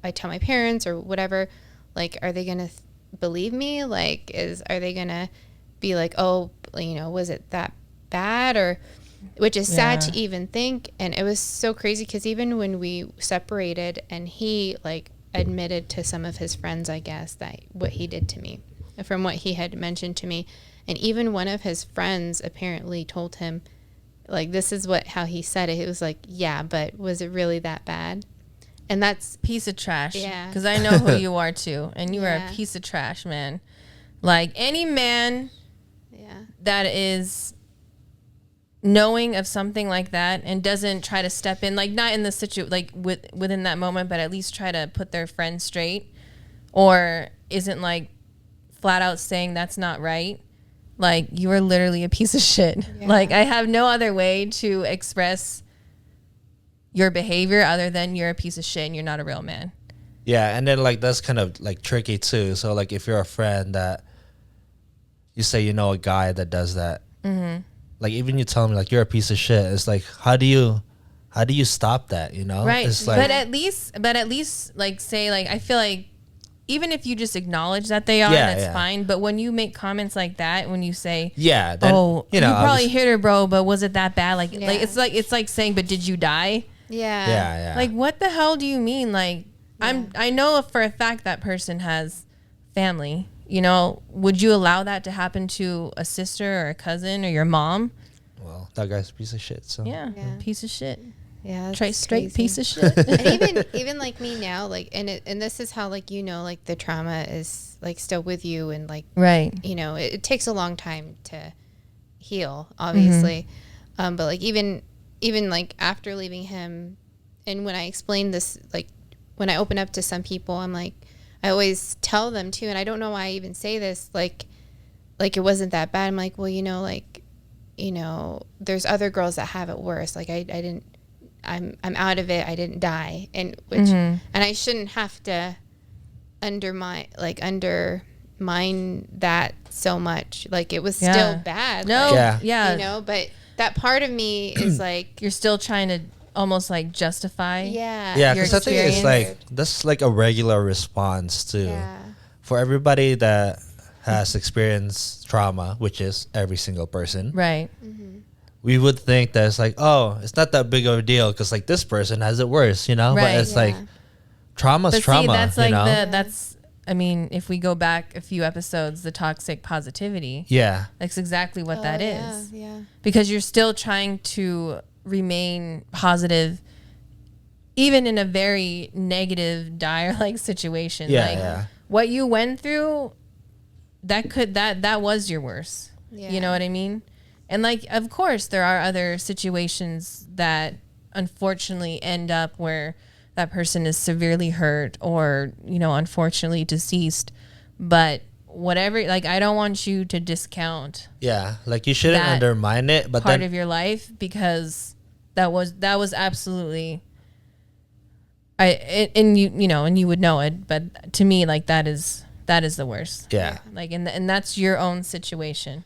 I tell my parents or whatever, like, are they going to believe me? Like, are they going to be like, oh, you know, was it that bad? Or, which is sad to even think. And it was so crazy because even when we separated and he like admitted to some of his friends, I guess, that what he did to me, from what he had mentioned to me. And even one of his friends apparently told him, like, this is how he said it. It was like, yeah, but was it really that bad? And that's piece of trash. Yeah. Because I know who you are too. And you are a piece of trash, man. Like any man that is knowing of something like that and doesn't try to step in, like not in the within that moment, but at least try to put their friend straight, or isn't like flat out saying that's not right. Like, you are literally a piece of shit. Yeah. Like, I have no other way to express your behavior other than you're a piece of shit and you're not a real man. Yeah, and then like that's kind of like tricky too. So like if you're a friend that you say you know a guy that does that, like even you tell me like you're a piece of shit. It's like how do you stop that? You know, Right. It's like, but at least like say like I feel like even if you just acknowledge that they are, that's fine. But when you make comments like that, when you say, then, you probably hit her, bro, but was it that bad? Like it's like saying, but did you die? Yeah. Like what the hell do you mean? Like I know for a fact that person has family. You know, would you allow that to happen to a sister or a cousin or your mom? Well, that guy's a piece of shit. So Yeah. Piece of shit. Yeah, Straight piece of shit. And even like me now, like and this is how like like the trauma is like still with you and like right. It takes a long time to heal, obviously, but like even like after leaving him, and when I explain this, like when I open up to some people, I'm like I always tell them too, and I don't know why I even say this, like it wasn't that bad. I'm like, well, there's other girls that have it worse. Like I didn't. I'm out of it. I didn't die, and and I shouldn't have to undermine that so much. Like it was still bad. No, like, yeah. But that part of me is like you're still trying to almost like justify. Yeah, because I think it's like that's like a regular response to for everybody that has experienced trauma, which is every single person, right? We would think that it's like, oh, it's not that big of a deal because like this person has it worse, Right. But it's like trauma's trauma. That's like that's. I mean, if we go back a few episodes, the toxic positivity. Yeah, that's exactly what that is. Yeah. Because you're still trying to remain positive, even in a very negative, dire like situation. Yeah. What you went through, that was your worst. Yeah. You know what I mean? And like, of course, there are other situations that unfortunately end up where that person is severely hurt or, unfortunately deceased. But whatever, like, I don't want you to discount. Yeah, like you shouldn't undermine it, but part of your life because that was absolutely. And you would know it, but to me, like that is the worst. Yeah. Like, and that's your own situation.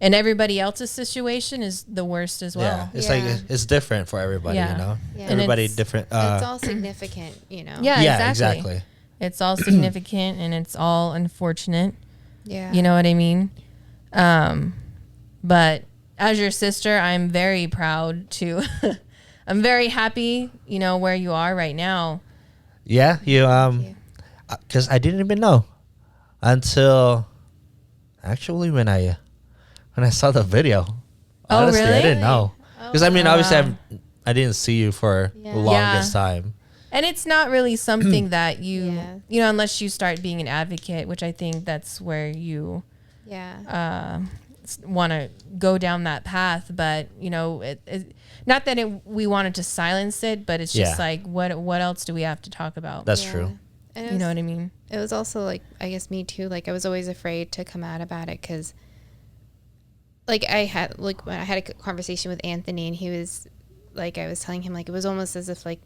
And everybody else's situation is the worst as well. Yeah, it's like it's different for everybody, Yeah. Everybody different. It's all significant, Yeah, exactly. It's all significant and it's all unfortunate. Yeah. You know what I mean? But as your sister, I'm very proud to. I'm very happy, where you are right now. Yeah, because I didn't even know until actually when I saw the video. Honestly, really? I didn't know. Because obviously I didn't see you for the longest time. And it's not really something that you, unless you start being an advocate, which I think that's where you want to go down that path. But, not that we wanted to silence it, but it's just like, what else do we have to talk about? That's true. And you know what I mean? It was also like, I guess me too. Like I was always afraid to come out about it because like when I had a conversation with Anthony and he was like, I was telling him like, it was almost as if like,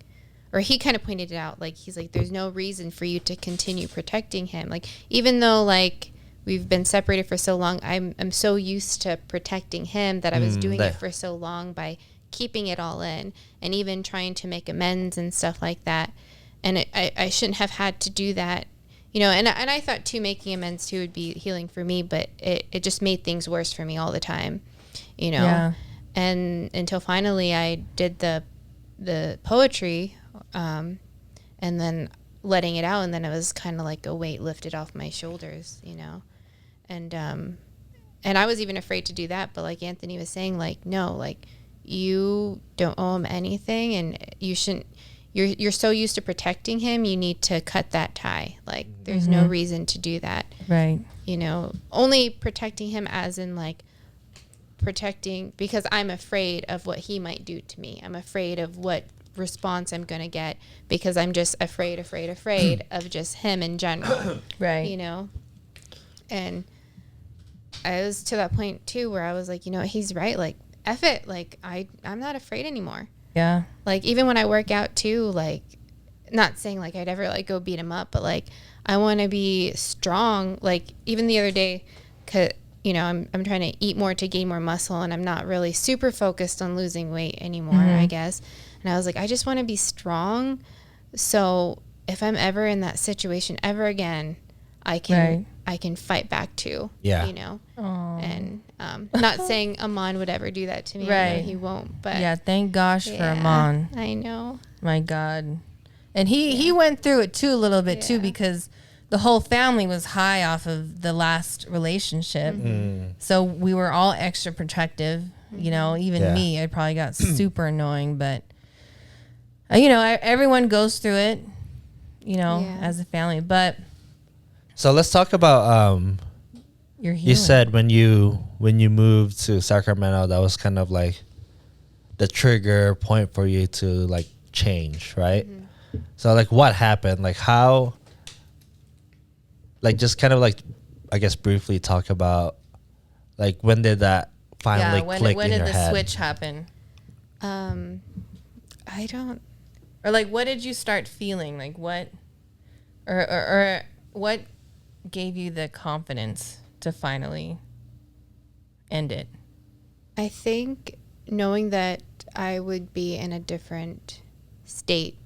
or he kind of pointed it out. Like, he's like, there's no reason for you to continue protecting him. Like, even though like we've been separated for so long, I'm so used to protecting him that I was doing it for so long by keeping it all in and even trying to make amends and stuff like that. And I shouldn't have had to do that, and I thought too, making amends too would be healing for me, but it just made things worse for me all the time, and until finally I did the poetry, and then letting it out. And then it was kind of like a weight lifted off my shoulders, and I was even afraid to do that. But like Anthony was saying, like, no, like you don't owe him anything and you shouldn't, you're so used to protecting him. You need to cut that tie. Like there's no reason to do that. Right. Only protecting him as in like protecting because I'm afraid of what he might do to me. I'm afraid of what response I'm going to get because I'm just afraid of just him in general. Right. And I was to that point too where I was like, he's right. Like, F it. Like, I'm not afraid anymore. Yeah. Like, even when I work out too, like, not saying like I'd ever like go beat him up, but like I want to be strong. Like even the other day, you know, I'm trying to eat more to gain more muscle, and I'm not really super focused on losing weight anymore, I guess. And I was like, I just want to be strong. So if I'm ever in that situation ever again, I can fight back too. Yeah. You know. Aww. And not saying Amon would ever do that to me. I know he won't. But yeah, thank gosh for Amon. I know. My God. And he went through it too a little bit too, because the whole family was high off of the last relationship. So we were all extra protective, you know, even me. I probably got super annoying, but you know, everyone goes through it, you know, as a family. But so let's talk about your healing. You said when you moved to Sacramento, that was kind of like the trigger point for you to like change, right? So like what happened? Like how, like just kind of like, I guess briefly talk about like when did that finally click in your head? When did the switch happen? I don't. Or like what did you start feeling? Like what, or what gave you the confidence to finally end it? I think knowing that I would be in a different state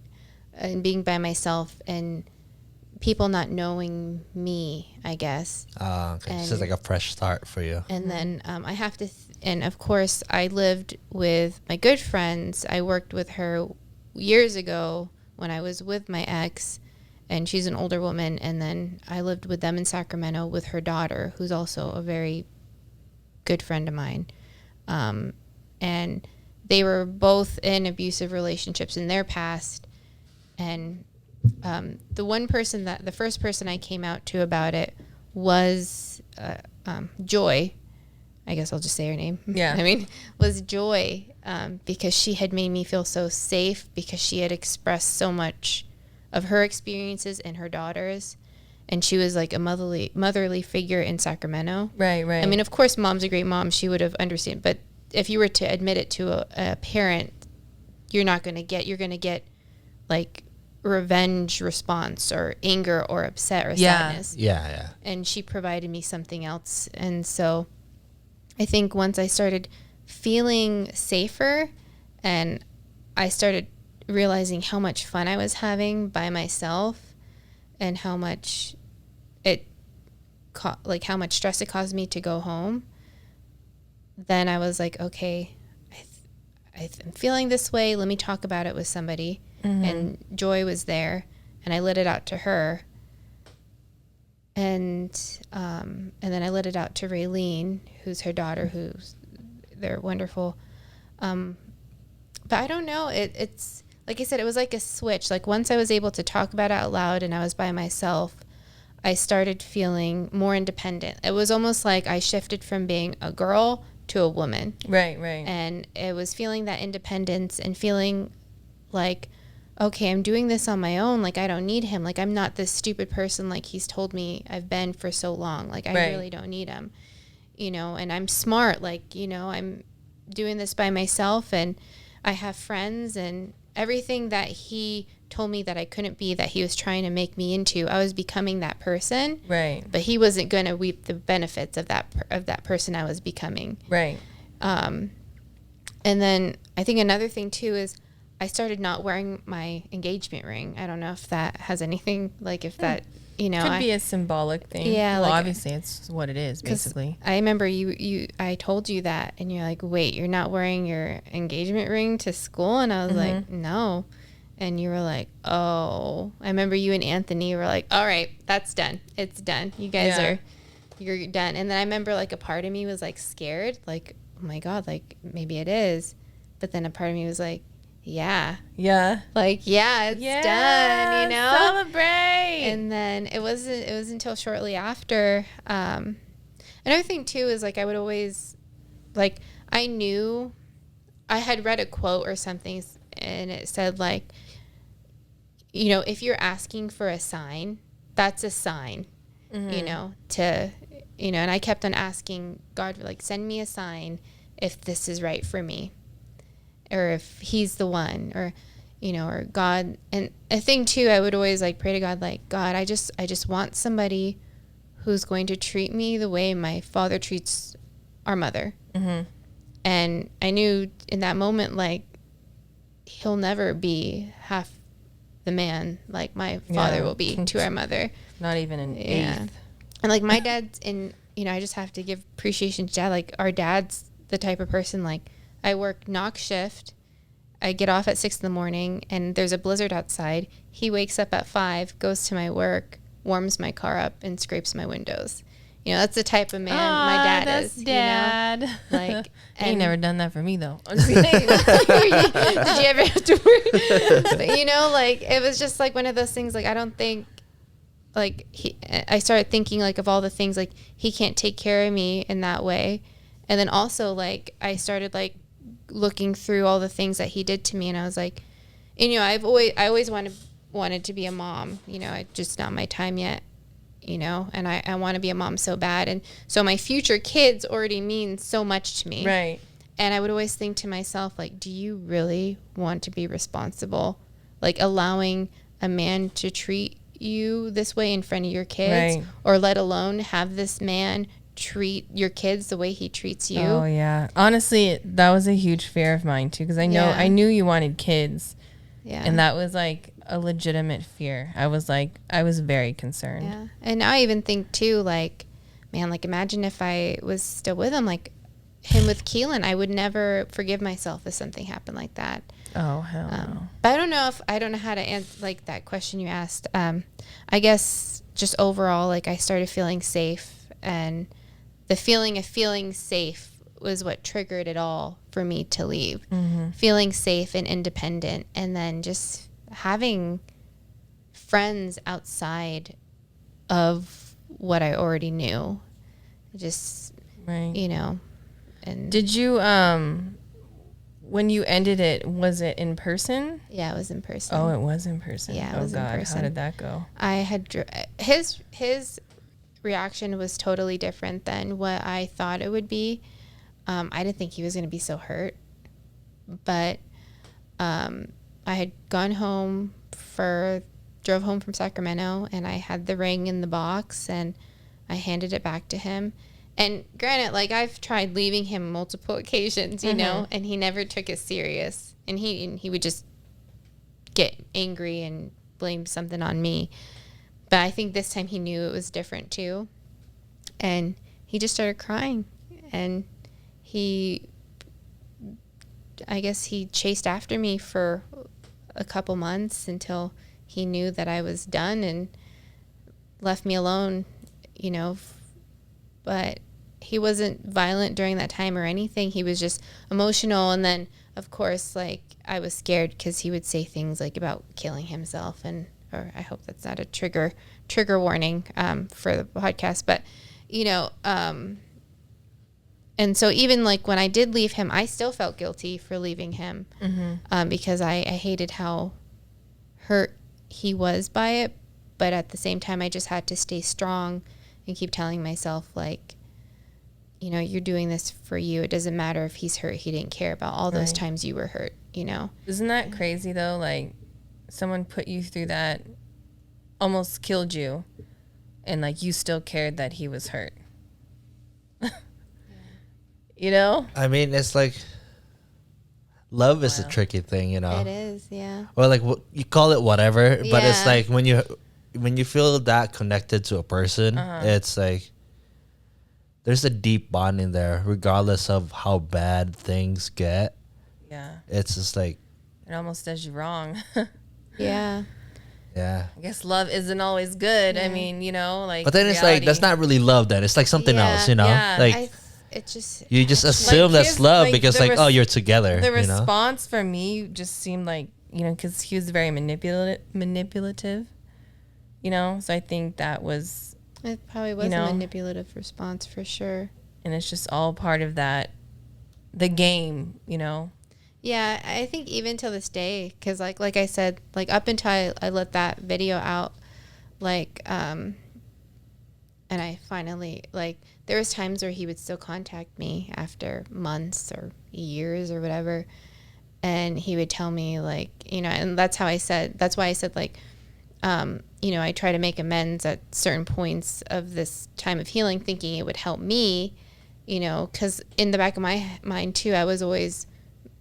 and being by myself and people not knowing me, I guess. Okay. This is like a fresh start for you. And then I have to, and of course I lived with my good friends. I worked with her years ago when I was with my ex, and she's an older woman. And then I lived with them in Sacramento with her daughter, who's also a very good friend of mine. And they were both in abusive relationships in their past. And the first person I came out to about it was Joy. I guess I'll just say her name. Yeah. I mean, was Joy, because she had made me feel so safe, because she had expressed so much of her experiences and her daughter's. And she was like a motherly figure in Sacramento. Right. I mean, of course, mom's a great mom. She would have understood. But if you were to admit it to a parent, you're going to get like revenge response or anger or upset or sadness. Yeah. And she provided me something else. And so I think once I started feeling safer and I started realizing how much fun I was having by myself and how much how much stress it caused me to go home, then I was like, okay, I'm feeling this way. Let me talk about it with somebody. And Joy was there, and I let it out to her. And then I let it out to Raylene, who's her daughter, they're wonderful. But I don't know. It's like I said, it was like a switch. Like once I was able to talk about it out loud and I was by myself, I started feeling more independent. It was almost like I shifted from being a girl to a woman. Right. And it was feeling that independence and feeling like, okay, I'm doing this on my own. Like, I don't need him. Like, I'm not this stupid person like he's told me I've been for so long. Like, I really don't need him, you know, and I'm smart. Like, you know, I'm doing this by myself and I have friends, and everything that he told me that I couldn't be, that he was trying to make me into, I was becoming that person. Right. But he wasn't going to reap the benefits of that person I was becoming. Right. And then I think another thing too is I started not wearing my engagement ring. I don't know if that has anything, like if that, you know. Could be a symbolic thing. Yeah. Well, like, obviously it's what it is, basically. I remember I told you that and you're like, wait, you're not wearing your engagement ring to school? And I was like, no. And you were like, oh. I remember you and Anthony were like, all right, that's done. It's done. You guys you're done. And then I remember like a part of me was like scared, like, oh my God, like maybe it is. But then a part of me was like, yeah. Like, yeah, it's done, you know? Celebrate. And then it was until shortly after. Another thing too is like I would always, like, I knew I had read a quote or something and it said like, you know, if you're asking for a sign, that's a sign, you know, and I kept on asking God, like, send me a sign if this is right for me, or if he's the one, or, or God. And a thing too, I would always like pray to God, like, God, I just want somebody who's going to treat me the way my father treats our mother. Mm-hmm. And I knew in that moment, like, he'll never be half the man like my father will be to our mother. Not even an eighth. And like my dad's I just have to give appreciation to Dad. Like, our dad's the type of person, like, I work knock shift. I get off at 6 a.m. and there's a blizzard outside. He wakes up at 5, goes to my work, warms my car up, and scrapes my windows. That's the type of man my dad that's is. Dad. Like, and he never done that for me though. Did you ever have to work? But, like, it was just like one of those things. Like, I don't think, like, I started thinking, like, of all the things, like, he can't take care of me in that way. And then also, like, I started, like, looking through all the things that he did to me, and I was like, I always wanted to be a mom. It's just not my time yet. And I want to be a mom so bad. And so my future kids already mean so much to me. Right. And I would always think to myself, like, do you really want to be responsible? Like, allowing a man to treat you this way in front of your kids, right. Or let alone have this man treat your kids the way he treats you. Oh yeah. Honestly, that was a huge fear of mine too, because I knew you wanted kids. Yeah. And that was like a legitimate fear. I was very concerned. Yeah. And now I even think too, like, man, like, imagine if I was still with him, like him with Keelan, I would never forgive myself if something happened like that. Oh, hell no. But I don't know how to answer, like, that question you asked. I guess just overall, like, I started feeling safe, and the feeling of feeling safe was what triggered it all for me to leave. Mm-hmm. Feeling safe and independent, and then just having friends outside of what I already knew. Just, right. And did you, when you ended it, was it in person? Yeah, it was in person. Oh, it was in person. Yeah, it was in person. How did that go? I had his reaction was totally different than what I thought it would be. I didn't think he was going to be so hurt, but I had gone home drove home from Sacramento, and I had the ring in the box, and I handed it back to him. And granted, like, I've tried leaving him multiple occasions, you know, and he never took it serious. And he would just get angry and blame something on me. But I think this time he knew it was different too. And he just started crying. And I guess he chased after me for a couple months until he knew that I was done and left me alone, but he wasn't violent during that time or anything. He was just emotional. And then, of course, like, I was scared because he would say things like about killing himself, or I hope that's not a trigger warning for the podcast, but and so even like when I did leave him, I still felt guilty for leaving him, because I hated how hurt he was by it. But at the same time, I just had to stay strong and keep telling myself, like, you're doing this for you. It doesn't matter if he's hurt. He didn't care about all those times you were hurt, Isn't that crazy, though? Like, someone put you through that, almost killed you, and, like, you still cared that he was hurt. I mean, it's like, love is a tricky thing, It is, yeah. Or, like, you call it whatever, but it's like when you feel that connected to a person, it's like there's a deep bond in there, regardless of how bad things get. Yeah. It's just like, it almost does you wrong. Yeah. Yeah. I guess love isn't always good. Yeah. I mean, like. But then it's like, that's not really love then. It's like something else, Yeah. Like, you just assume like that's love, like, because, like, oh, you're together. The response for me just seemed like, because he was very manipulative, So I think that was. It probably was a manipulative response for sure. And it's just all part of the game, Yeah, I think even till this day, because like I said, like, up until I let that video out, like, and I finally, like, there was times where he would still contact me after months or years or whatever, And he would tell me like, and that's why I said like, I try to make amends at certain points of this time of healing, thinking it would help me, because in the back of my mind too, I was always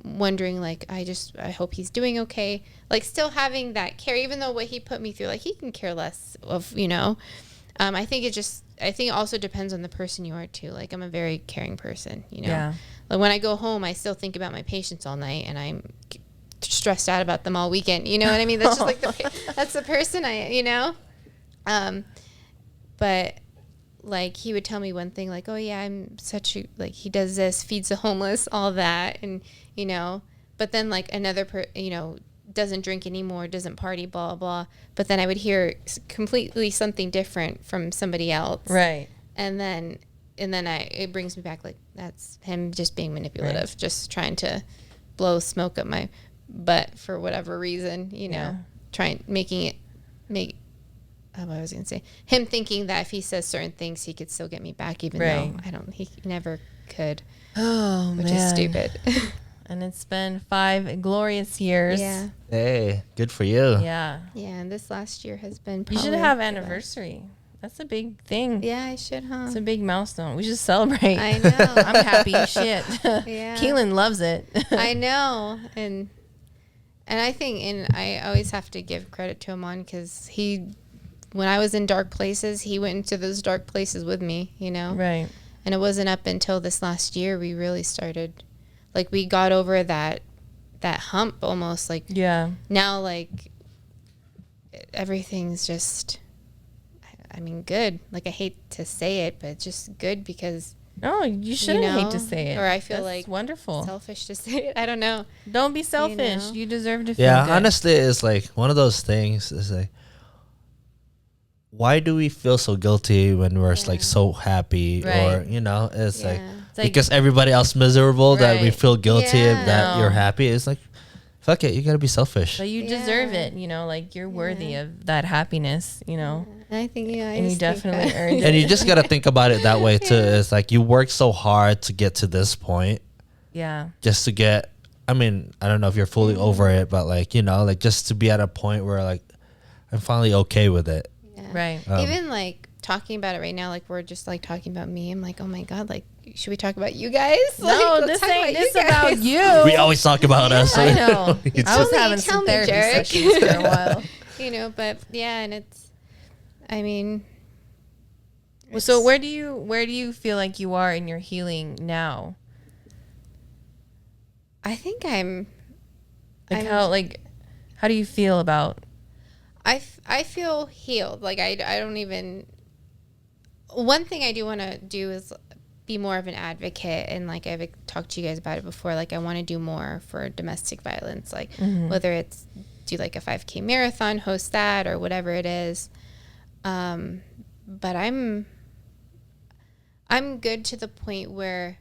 wondering like, I hope he's doing okay. Like still having that care, even though what he put me through, like he can care less of, I think it also depends on the person you are too. Like I'm a very caring person, Yeah. Like when I go home, I still think about my patients all night and I'm stressed out about them all weekend. You know what I mean? That's just like that's the person but like he would tell me one thing like, oh yeah, I'm such a, like he does this, feeds the homeless, all that. And, but then like another, doesn't drink anymore, doesn't party, blah, blah. But then I would hear completely something different from somebody else. Right. And then it brings me back like that's him just being manipulative, right. Just trying to blow smoke up my butt for whatever reason, I was going to say him thinking that if he says certain things, he could still get me back, even though he never could. Oh, which is stupid. And it's been 5 glorious years. Yeah. Hey, good for you. Yeah. Yeah. And this last year has been you should have anniversary. That's a big thing. Yeah, I should, huh? It's a big milestone. We should celebrate. I know. I'm happy. Shit. Yeah. Keelan loves it. I know. And I think, and I always have to give credit to him because when I was in dark places, he went into those dark places with me, Right. And it wasn't up until this last year we really started, like we got over that hump almost, like now like everything's just, good. Like I hate to say it, but just good because. No, you shouldn't hate to say it. Or I feel That's like wonderful. Selfish to say it. I don't know. Don't be selfish. You deserve to feel good. Yeah, honestly, it's like one of those things. Is like, why do we feel so guilty when we're like so happy, or it's like because everybody else miserable that we feel guilty that you're happy. It's like, fuck it, you gotta be selfish. But you deserve it, like you're worthy of that happiness, I think, and you definitely earned it. And you just gotta think about it that way too. It's like you worked so hard to get to this point. Yeah. Just to get, I don't know if you're fully over it, but like, like just to be at a point where like, I'm finally okay with it. Yeah. Right. Even like talking about it right now, like we're just like talking about me. I'm like, oh my God, like, should we talk about you guys? No, like, this ain't this about you. We always talk about us. I know. I was having some therapy sessions for a while. But yeah, and it's, so where do you feel like you are in your healing now? I think I'm how do you feel about? I feel healed. Like I don't even. One thing I do want to do is be more of an advocate, and like I've talked to you guys about it before. Like I want to do more for domestic violence, like whether it's do like a 5K marathon, host that, or whatever it is. But I'm good to the point where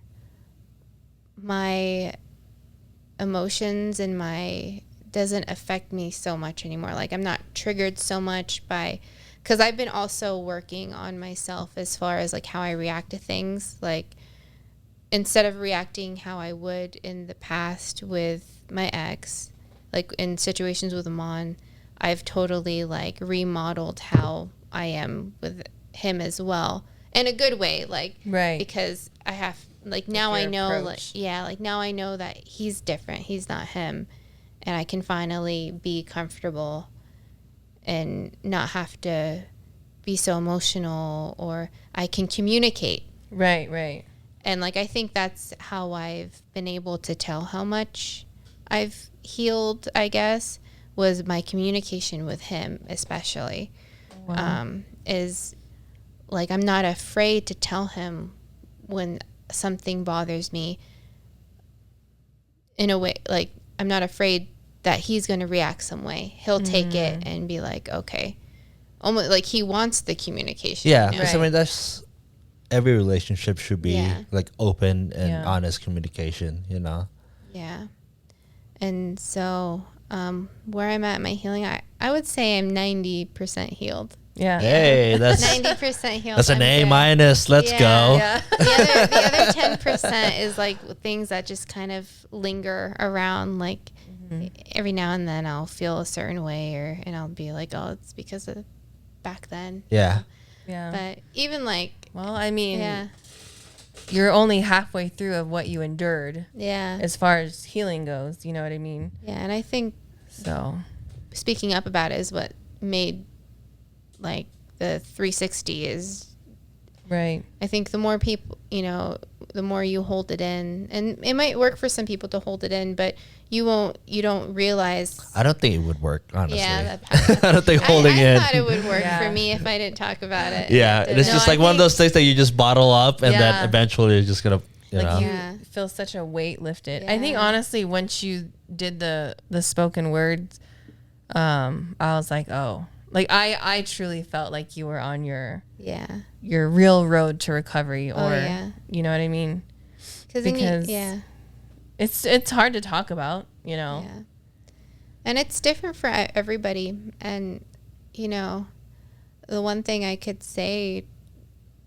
my emotions and my doesn't affect me so much anymore. Like I'm not triggered so much by, because I've been also working on myself as far as like how I react to things. Like instead of reacting how I would in the past with my ex, like in situations with Amon, I've totally like remodeled how I am with him as well, in a good way. Like because I have like now I know approach. Like now I know that he's different. He's not him. And I can finally be comfortable and not have to be so emotional, or I can communicate. Right. And like I think that's how I've been able to tell how much I've healed, I guess, was my communication with him especially. Wow. Is like I'm not afraid to tell him when something bothers me, in a way, like I'm not afraid that he's going to react some way. He'll take it and be like, okay. Almost like he wants the communication. Yeah, because that's every relationship should be like open and honest communication, Yeah. And so where I'm at in my healing, I would say I'm 90% healed. Yeah. Hey, that's 90% healed. that's an I'm A good. minus. Let's go. Yeah. The other 10% is like things that just kind of linger around. Like every now and then I'll feel a certain way, and I'll be like, oh, it's because of back then. Yeah. Yeah. But even like, Well, I mean, yeah, you're only halfway through of what you endured yeah, as far as healing goes. You know what I mean? yeah. And I think So, speaking up about it is what made like the 360 is. right. I think the more people, the more you hold it in, and it might work for some people to hold it in, but you don't realize. I don't think it would work, honestly. Yeah, I don't think holding I in. thought it would work Yeah. for me if I didn't talk about it. Yeah, It it's didn't. just No, like I one of think- those things that you just bottle up, and Yeah. then eventually you're just gonna, Like know. you Yeah. feel such a weight lifted. I think Yeah. honestly, once you did the spoken words, I was like, oh, like I truly felt like you were on your Yeah. real road to recovery, or Oh, yeah. you know what I mean? Because Yeah. It's hard to talk about, yeah, and it's different for everybody. And the one thing I could say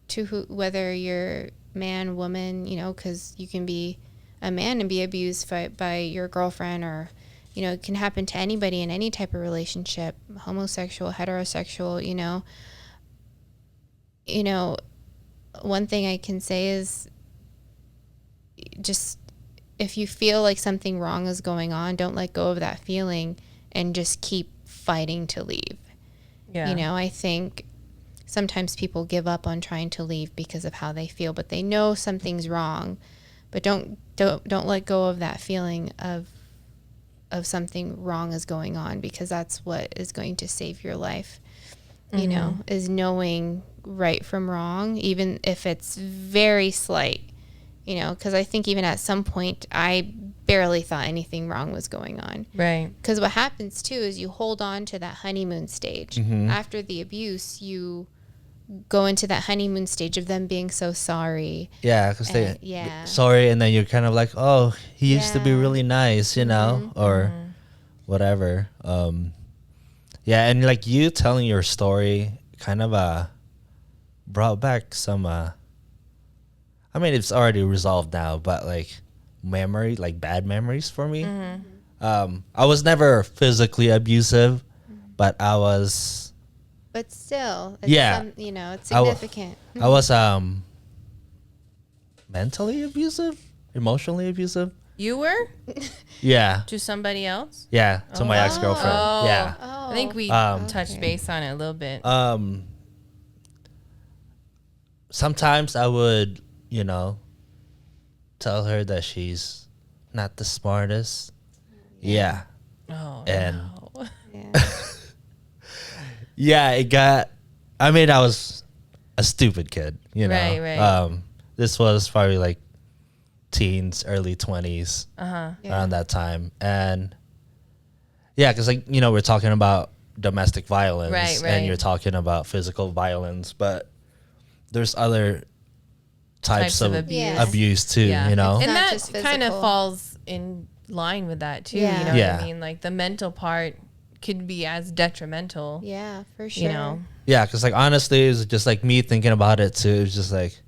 to whether you're man, woman, because you can be a man and be abused by your girlfriend, or it can happen to anybody in any type of relationship, homosexual, heterosexual. One thing I can say is just, if you feel like something wrong is going on, don't let go of that feeling and just keep fighting to leave. Yeah. I think sometimes people give up on trying to leave because of how they feel, but they know something's wrong. But don't let go of that feeling of something wrong is going on, because that's what is going to save your life. Is knowing right from wrong, even if it's very slight. Because I think even at some point I barely thought anything wrong was going on. Right. Because what happens too is you hold on to that honeymoon stage. After the abuse, you go into that honeymoon stage of them being so sorry. Yeah, because they yeah. sorry, and then you're kind of like, oh, he used to be Yeah. really nice, or whatever. Yeah, and like you telling your story kind of brought back some. I mean, it's already resolved now, but like bad memories for me. I was never physically abusive, but I was. But still, it's Yeah. it's significant. I was mentally abusive, emotionally abusive. You were Yeah, to somebody else? yeah, to my ex-girlfriend. Oh. Yeah. Oh. I think we Um, touched base on it a little bit. Sometimes I would, tell her that she's not the smartest. Yeah. Oh, and- no. Yeah. Yeah, I was a stupid kid, Right, right. This was probably like teens, early 20s, Yeah. around that time. And yeah, because we're talking about domestic violence, Right, right. and you're talking about physical violence, but there's other types of abuse. abuse too, Yeah. you know? It's And not that just kind of physical. falls in line with that too. Yeah. You know Yeah. what I mean? Like the mental part could be as detrimental. Yeah, for sure. You know? Yeah, because honestly, it's just like me thinking about it too. It's just like,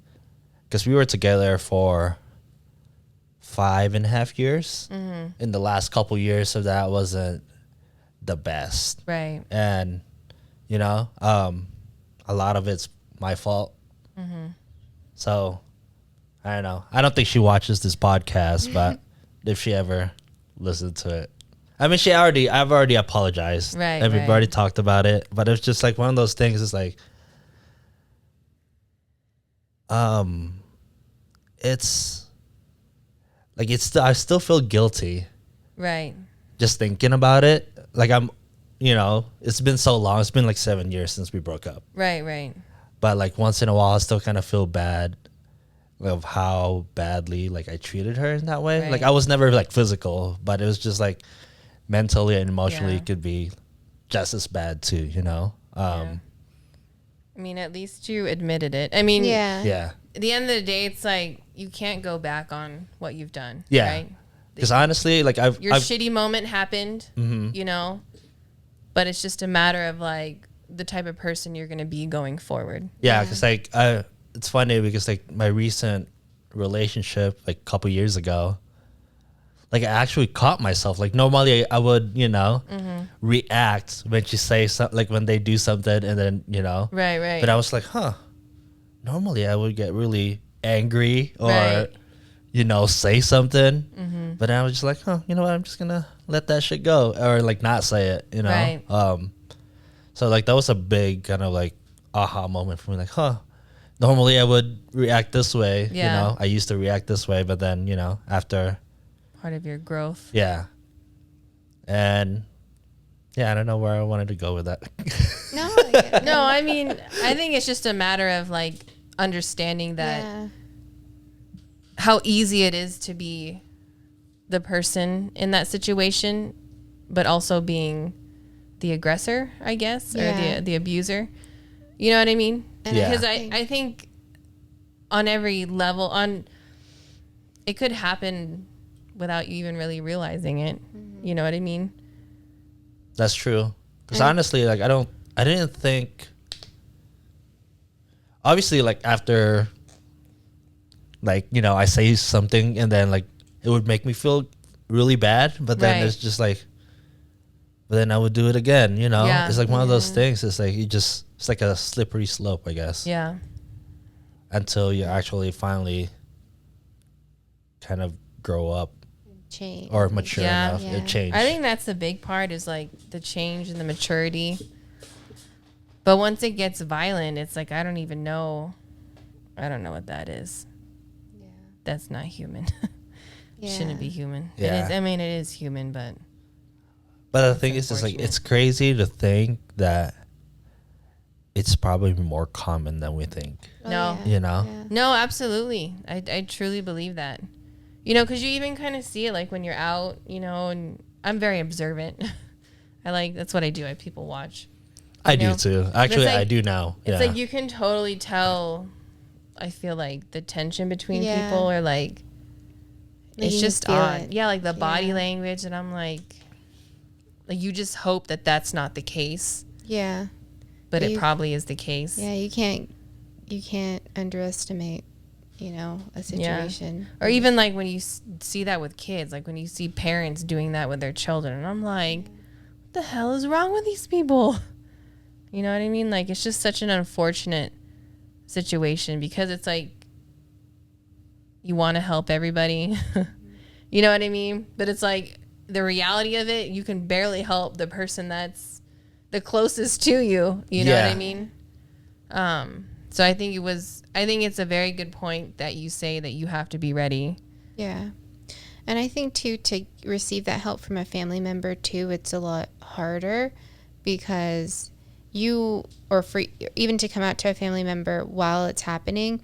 because we were together for 5.5 years. In the last couple years of that wasn't the best, Right. and a lot of it's my fault. So I don't know. I don't think she watches this podcast, but if she ever listened to it, I mean, I've already apologized. Right, and we've right. already talked about it, but it's just like one of those things. It's like, it's like I still feel guilty Right. just thinking about it. Like it's been so long. It's been like 7 years since we broke up. Right. Right. But like once in a while, I still kind of feel bad of how badly like I treated her in that way. Right. Like I was never like physical, but it was just like mentally and emotionally Yeah. it could be just as bad too, Yeah. I mean, at least you admitted it. I mean, Yeah. Yeah. at the end of the day, it's like you can't go back on what you've done. Yeah. Right? Because honestly, like I've Your shitty moment happened, Mhm. but it's just a matter of like the type of person you're going to be going forward. Yeah, because like it's funny because like my recent relationship like a couple years ago, like I actually caught myself. Like normally I would, react when she say something, like when they do something, and then Right. But I was like, normally I would get really angry or Right. say something, but I was just like, you know what? I'm just gonna let that shit go, or like not say it, Right. So like that was a big kind of like aha moment for me. Like, normally I would react this way. Yeah. I used to react this way, but then after. Part of your growth. Yeah. And I don't know where I wanted to go with that. No, I mean, I think it's just a matter of like understanding that how easy it is to be the person in that situation, but also being the aggressor, I guess, or the abuser. You know what I mean? Because I think on every level, it could happen without you even really realizing it. Mm-hmm. You know what I mean? That's true. Because honestly, like I didn't think. Obviously, like after, like I say something and then like it would make me feel really bad, but then it's just like, but then I would do it again. It's like one of those things. It's like it's like a slippery slope, I guess. Yeah. Until you actually finally kind of grow up. Change or mature enough to change. I think that's the big part is like the change and the maturity. But once it gets violent, it's like I don't know what that is. Yeah. That's not human. Shouldn't be human. Yeah. It is, I mean, it is human, but the thing is, just like it's crazy to think that it's probably more common than we think. No. No, absolutely. I truly believe that. Because you even kind of see it like when you're out, and I'm very observant. That's what I do. People watch. I do too. Actually, I do now. It's like you can totally tell, I feel like, the tension between people or like it's just odd. Yeah, like the body language. And I'm like you just hope that that's not the case. Yeah. But it probably is the case. Yeah, you can't underestimate a situation. Or even like when you see that with kids, like when you see parents doing that with their children, and I'm like, what the hell is wrong with these people? You know what I mean? Like, it's just such an unfortunate situation because it's like you want to help everybody. You know what I mean? But it's like the reality of it, you can barely help the person that's the closest to you. You know what I mean? So I think it's a very good point that you say that you have to be ready. Yeah. And I think too, to receive that help from a family member too, it's a lot harder because even to come out to a family member while it's happening,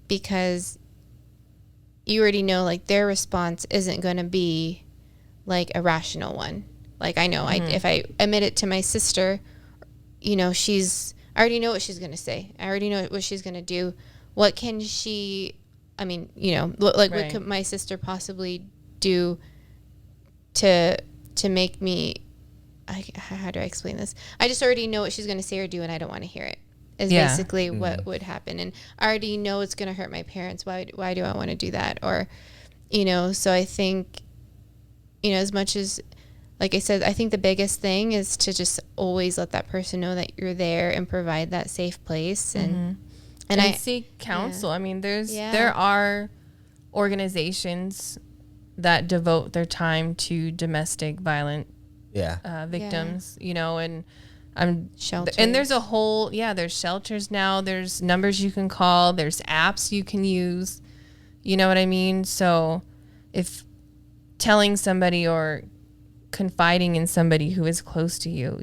because you already know like their response isn't going to be like a rational one. Like I know if I admit it to my sister, I already know what she's going to say. I already know what she's going to do. What can she, what could my sister possibly do to make me, how do I explain this? I just already know what she's going to say or do, and I don't want to hear it. Is basically what would happen. And I already know it's going to hurt my parents. Why do I want to do that? Or, so I think, as much as, like I said, I think the biggest thing is to just always let that person know that you're there and provide that safe place and seek counsel. I mean, there are organizations that devote their time to domestic violent victims, and shelters. And there's a whole there's shelters now. There's numbers you can call. There's apps you can use. You know what I mean? So if telling somebody or confiding in somebody who is close to you,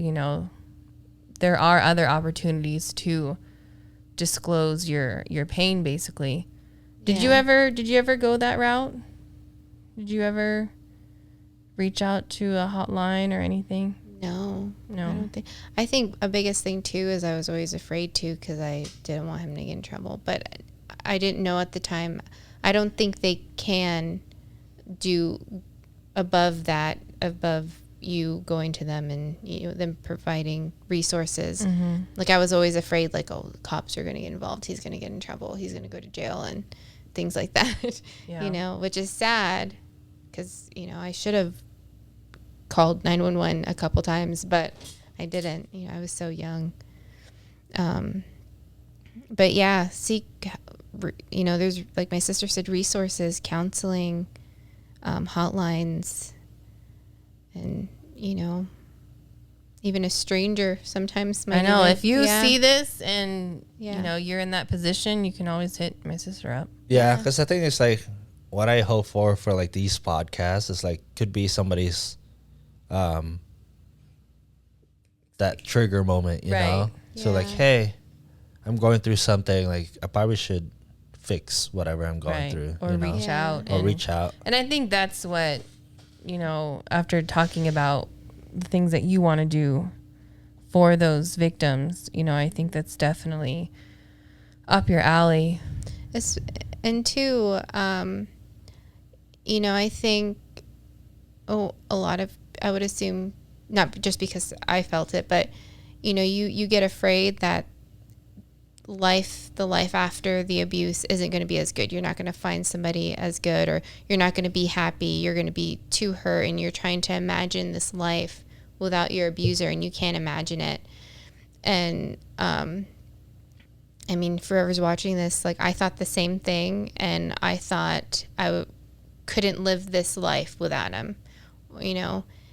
there are other opportunities to disclose your pain, basically. Did you ever go that route? Did you ever reach out to a hotline or anything? No. I think a biggest thing too is I was always afraid to, because I didn't want him to get in trouble, but I didn't know at the time. I don't think they can do above you going to them and them providing resources. Like I was always afraid, like, oh, the cops are going to get involved. He's going to get in trouble. He's going to go to jail and things like that. Which is sad because I should have called 911 a couple times, but I didn't. I was so young. But yeah, seek. There's, like my sister said, resources, counseling, hotlines, and even a stranger sometimes might. I know if you see this and you're in that position, you can always hit my sister up. Yeah, because I think it's like what I hope for like these podcasts is like could be somebody's that trigger moment, you know. So like, hey, I'm going through something. Like I probably should fix whatever I'm going through, or reach out, or reach out. And I think that's what after talking about the things that you want to do for those victims, I think that's definitely up your alley. And two, I think a lot of, I would assume, not just because I felt it, but you get afraid that the life after the abuse isn't going to be as good. You're not going to find somebody as good, or you're not going to be happy. You're going to be too hurt, and you're trying to imagine this life without your abuser, and you can't imagine it. And for whoever's watching this, like I thought the same thing, and I thought I couldn't live this life without him,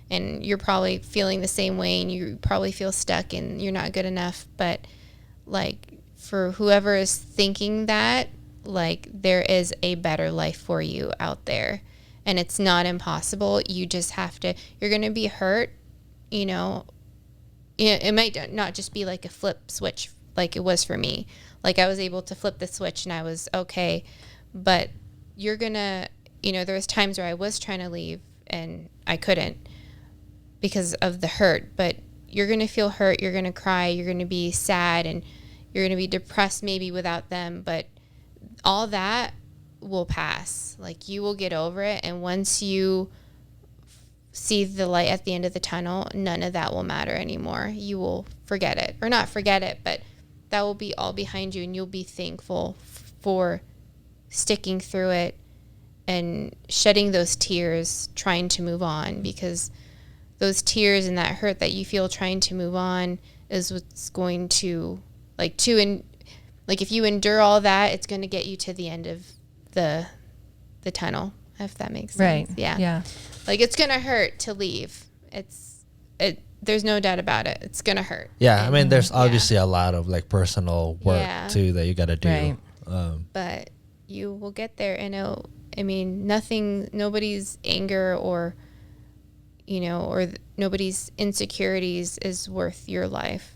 and you're probably feeling the same way, and you probably feel stuck and you're not good enough. But like, for whoever is thinking that, like, there is a better life for you out there, and it's not impossible. You just have to, you're going to be hurt, it might not just be like a flip switch like it was for me. Like I was able to flip the switch and I was okay, but you're going to, there was times where I was trying to leave and I couldn't because of the hurt, but you're going to feel hurt. You're going to cry. You're going to be sad, and you're going to be depressed maybe without them, but all that will pass. Like you will get over it. And once you see the light at the end of the tunnel, none of that will matter anymore. You will forget it, or not forget it, but that will be all behind you, and you'll be thankful for sticking through it and shedding those tears, trying to move on, because those tears and that hurt that you feel trying to move on is what's going to, if you endure all that, it's going to get you to the end of the tunnel, if that makes sense. Right. Yeah. Like it's going to hurt to leave. There's no doubt about it. It's going to hurt. Yeah. And, there's obviously a lot of like personal work too that you got to do. Right. But you will get there, and nobody's anger or nobody's insecurities is worth your life,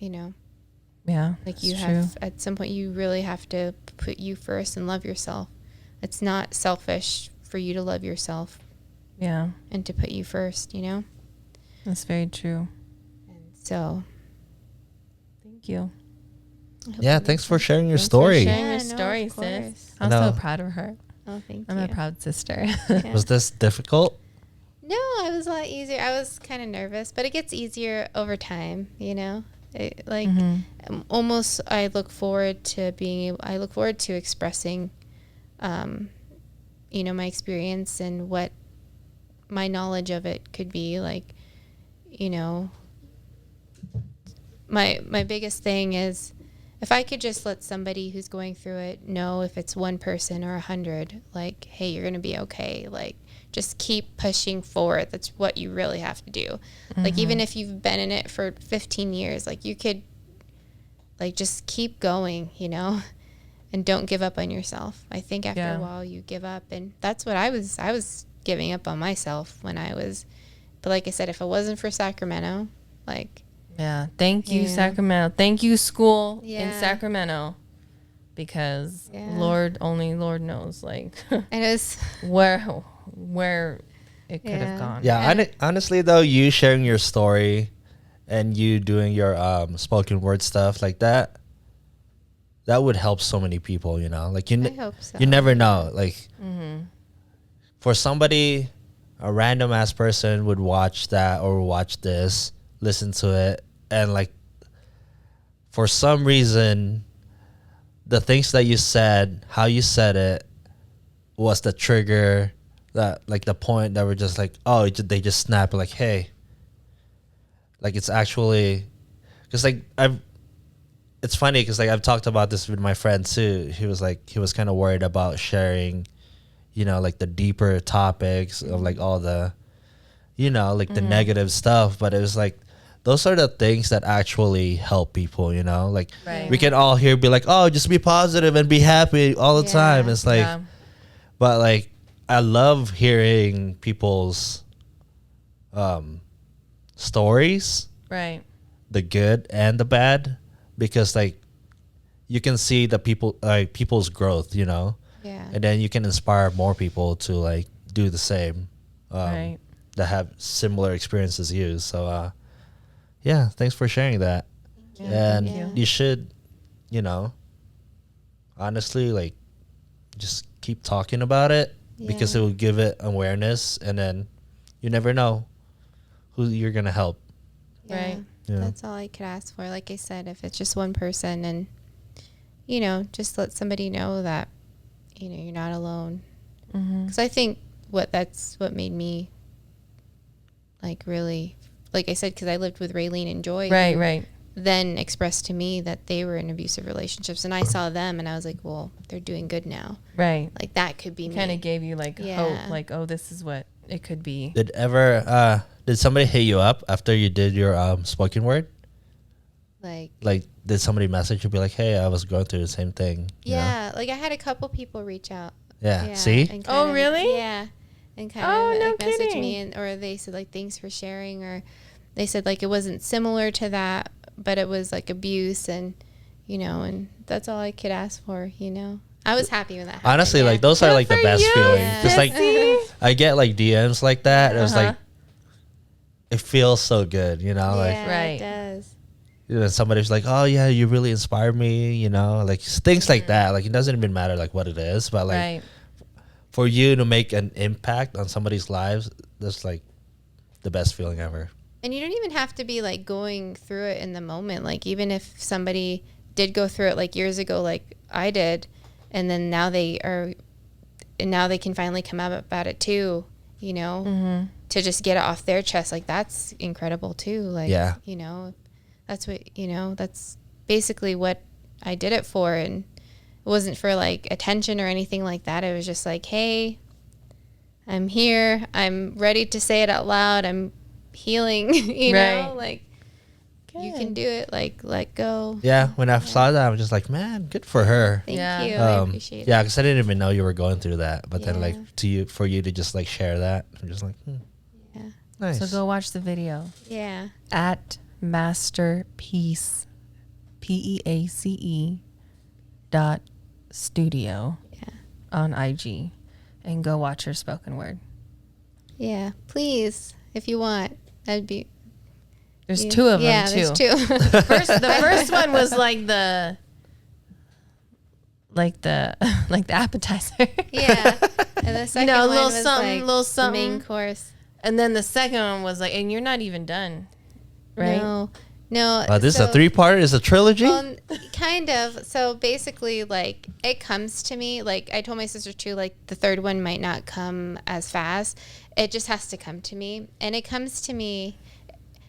Yeah. Like you have, at some point, you really have to put you first and love yourself. It's not selfish for you to love yourself. Yeah. And to put you first, That's very true. And so. Thank you. Yeah. Thanks for sharing your story. Your story, sis. I'm so proud of her. Oh, thank you. I'm a proud sister. Yeah. Was this difficult? No, it was a lot easier. I was kind of nervous, but it gets easier over time, almost I look forward to expressing, my experience and what my knowledge of it could be. Like, my biggest thing is if I could just let somebody who's going through it know, if it's one person or 100, like, hey, you're going to be okay. Like, just keep pushing forward. That's what you really have to do. Mm-hmm. Like, even if you've been in it for 15 years, like, you could, like, just keep going, and don't give up on yourself. I think after a while you give up, and that's what I was giving up on myself when I was, but like I said, if it wasn't for Sacramento, like. Yeah. Thank you, Sacramento. Thank you, school in Sacramento. Because only Lord knows, like, it is where it could have gone. Yeah, honestly though, you sharing your story and you doing your spoken word stuff like that would help so many people, Like I hope so. You never know, like for somebody, a random ass person would watch that or watch this, listen to it, and like for some reason the things that you said, how you said it, was the trigger, that like the point that we're just like, oh, they just snap like, hey, like it's actually, because like it's funny because like I've talked about this with my friend too. He was kind of worried about sharing, you know, like the deeper topics of like all the, you know, like the negative stuff, but it was like those are the things that actually help people, you know, like we can all here be like, oh, just be positive and be happy all the time. It's like, but like I love hearing people's stories, right, the good and the bad, because like you can see the people's growth, you know, and then you can inspire more people to like do the same, that have similar experiences as you. So yeah, thanks for sharing that. And you should, you know, honestly, like just keep talking about it, because it will give it awareness, and then you never know who you're gonna help. Right. Yeah. That's all I could ask for. Like I said, if it's just one person, and you know, just let somebody know that, you know, you're not alone. Because I think that's what made me like really, like I said, because I lived with Raylene and Joy, right, then expressed to me that they were in abusive relationships, and I saw them and I was like, well, they're doing good now, right. like that could be me. Kind of gave you like hope, like, oh, this is what it could be. Did somebody hit you up after you did your spoken word? Like did somebody message you, be like, hey, I was going through the same thing? Like I had a couple people reach out. See? And oh, really? Yeah. And kind of no like message kidding. me, or they said like, thanks for sharing, or they said like it wasn't similar to that, but it was like abuse, and you know, and that's all I could ask for, you know. I was happy when that happened. Honestly, like those are like the best feelings. Just like I get like DMs like that, and it was like, it feels so good, you know, like it does. You know, somebody's like, oh yeah, you really inspired me, you know, like things like that. Like it doesn't even matter like what it is, but like for you to make an impact on somebody's lives, that's like the best feeling ever. And you don't even have to be like going through it in the moment. Like even if somebody did go through it like years ago, like I did, and then now they can finally come out about it too, you know, to just get it off their chest. Like that's incredible too. Like, you know, that's what, you know, that's basically what I did it for. And it wasn't for like attention or anything like that. It was just like, hey, I'm here. I'm ready to say it out loud. I'm healing, you know, like you can do it, like let go. Yeah, when I saw that, I was just like, man, good for her. Thank you. I appreciate it. Yeah, because I didn't even know you were going through that, but then like for you to just like share that, I'm just like, nice. So go watch the video. Yeah. At Masterpiece, PEACE .studio on IG, and go watch her spoken word. Yeah, please, if you want. That'd be. There's two of them too. There's two. The first one was like the appetizer. Yeah, and the second one little was something, like little something. the main course. And then the second one was like, and you're not even done, right? No. This is a 3-part? Is a trilogy? Well, kind of. So basically, like, it comes to me. Like, I told my sister, too, like, the third one might not come as fast. It just has to come to me. And it comes to me.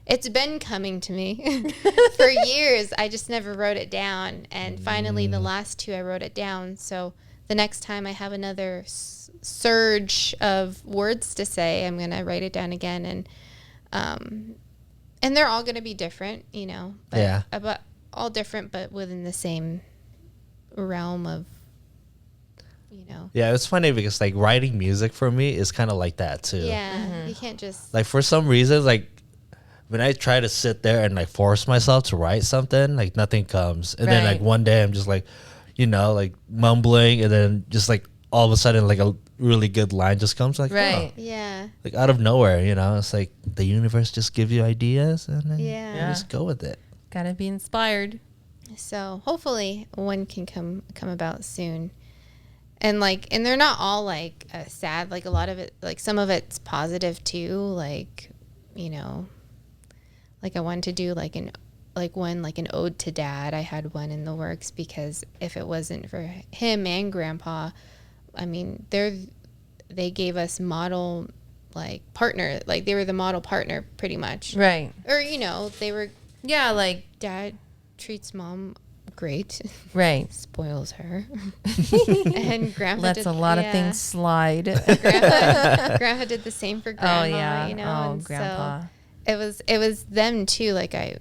It's been coming to me for years. I just never wrote it down. And finally, the last two, I wrote it down. So the next time I have another surge of words to say, I'm going to write it down again. And they're all going to be different, you know. But about all different, but within the same realm of, you know. Yeah, it's funny because like writing music for me is kind of like that too. Yeah, you can't just like for some reason, like when I try to sit there and like force myself to write something, like nothing comes, and then like one day I'm just like, you know, like mumbling, and then just like all of a sudden like a really good line just comes, like like out of nowhere, you know. It's like the universe just gives you ideas, and then you just go with it. Gotta be inspired. So hopefully one can come about soon. And they're not all like sad. Like a lot of it, like some of it's positive too. Like, you know, like I wanted to do like an ode to Dad. I had one in the works because if it wasn't for him and Grandpa, I mean, they gave us model like partner. Like they were the model partner pretty much. Right. Or, you know, they were. Yeah, like Dad treats Mom great. Right. Spoils her. And Grandpa lets a lot of things slide. Grandpa did the same for Grandma. Oh yeah. You know? And Grandpa. So it was them too. Like I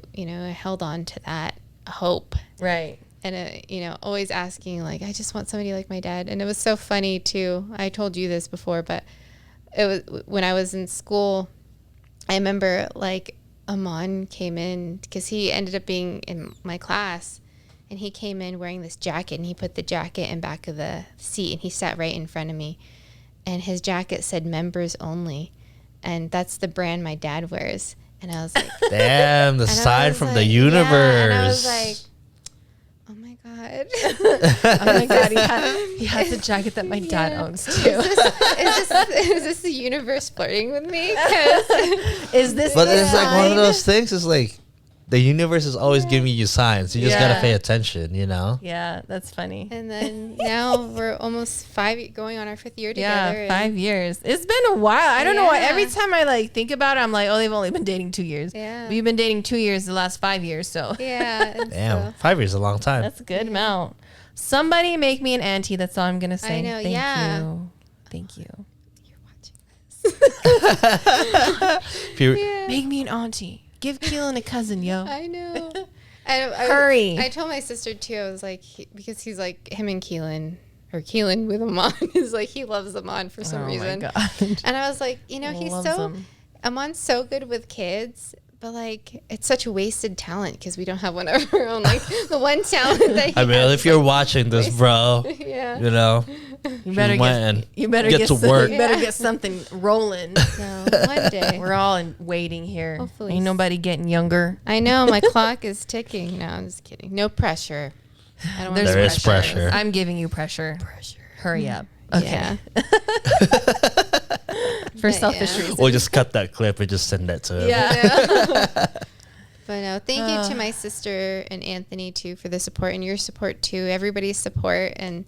held on to that hope. Right. And you know, always asking like, I just want somebody like my dad. And it was so funny too. I told you this before, but it was when I was in school. I remember like Amon came in because he ended up being in my class. And he came in wearing this jacket, and he put the jacket in back of the seat, and he sat right in front of me. And his jacket said members only. And that's the brand my dad wears. And I was like, damn, the sign from the universe. Yeah, and I was like, oh my God. Oh my God, he has a jacket that my dad owns too. Is this the universe flirting with me? Is this But it's like one of those things, is like, the universe is always giving you signs. You just gotta pay attention, you know? Yeah, that's funny. And then now we're almost going on our 5th year together. Yeah, 5 years. It's been a while. I don't know why. Every time I like think about it, I'm like, oh, they've only been dating 2 years. Yeah. We've been dating 2 years the last 5 years, so. Yeah. Damn, 5 years is a long time. That's a good amount. Somebody make me an auntie. That's all I'm gonna say. I know, Thank yeah. you. Thank you. You're watching this. Make me an auntie. Give Keelan a cousin, yo. I know. Hurry. I told my sister too. I was like, because he's like him and Keelan, or Keelan with Amon is like he loves Amon for some reason. Oh my God. And I was like, you know, Amon's so good with kids, but like it's such a wasted talent because we don't have one of our own. Like the one talent that he I mean, has if you're watching this, bro, yeah, you know, You better get to work. You better get something rolling. so one day We're all waiting here. Hopefully. Ain't nobody getting younger. I know my clock is ticking. No, I'm just kidding. No pressure. I don't. There is pressure. I'm giving you pressure. Hurry up. Okay. Okay. For selfish reasons. We'll just cut that clip and just send that to him. Yeah. But no, thank you to my sister and Anthony too for the support, and your support too. Everybody's support, and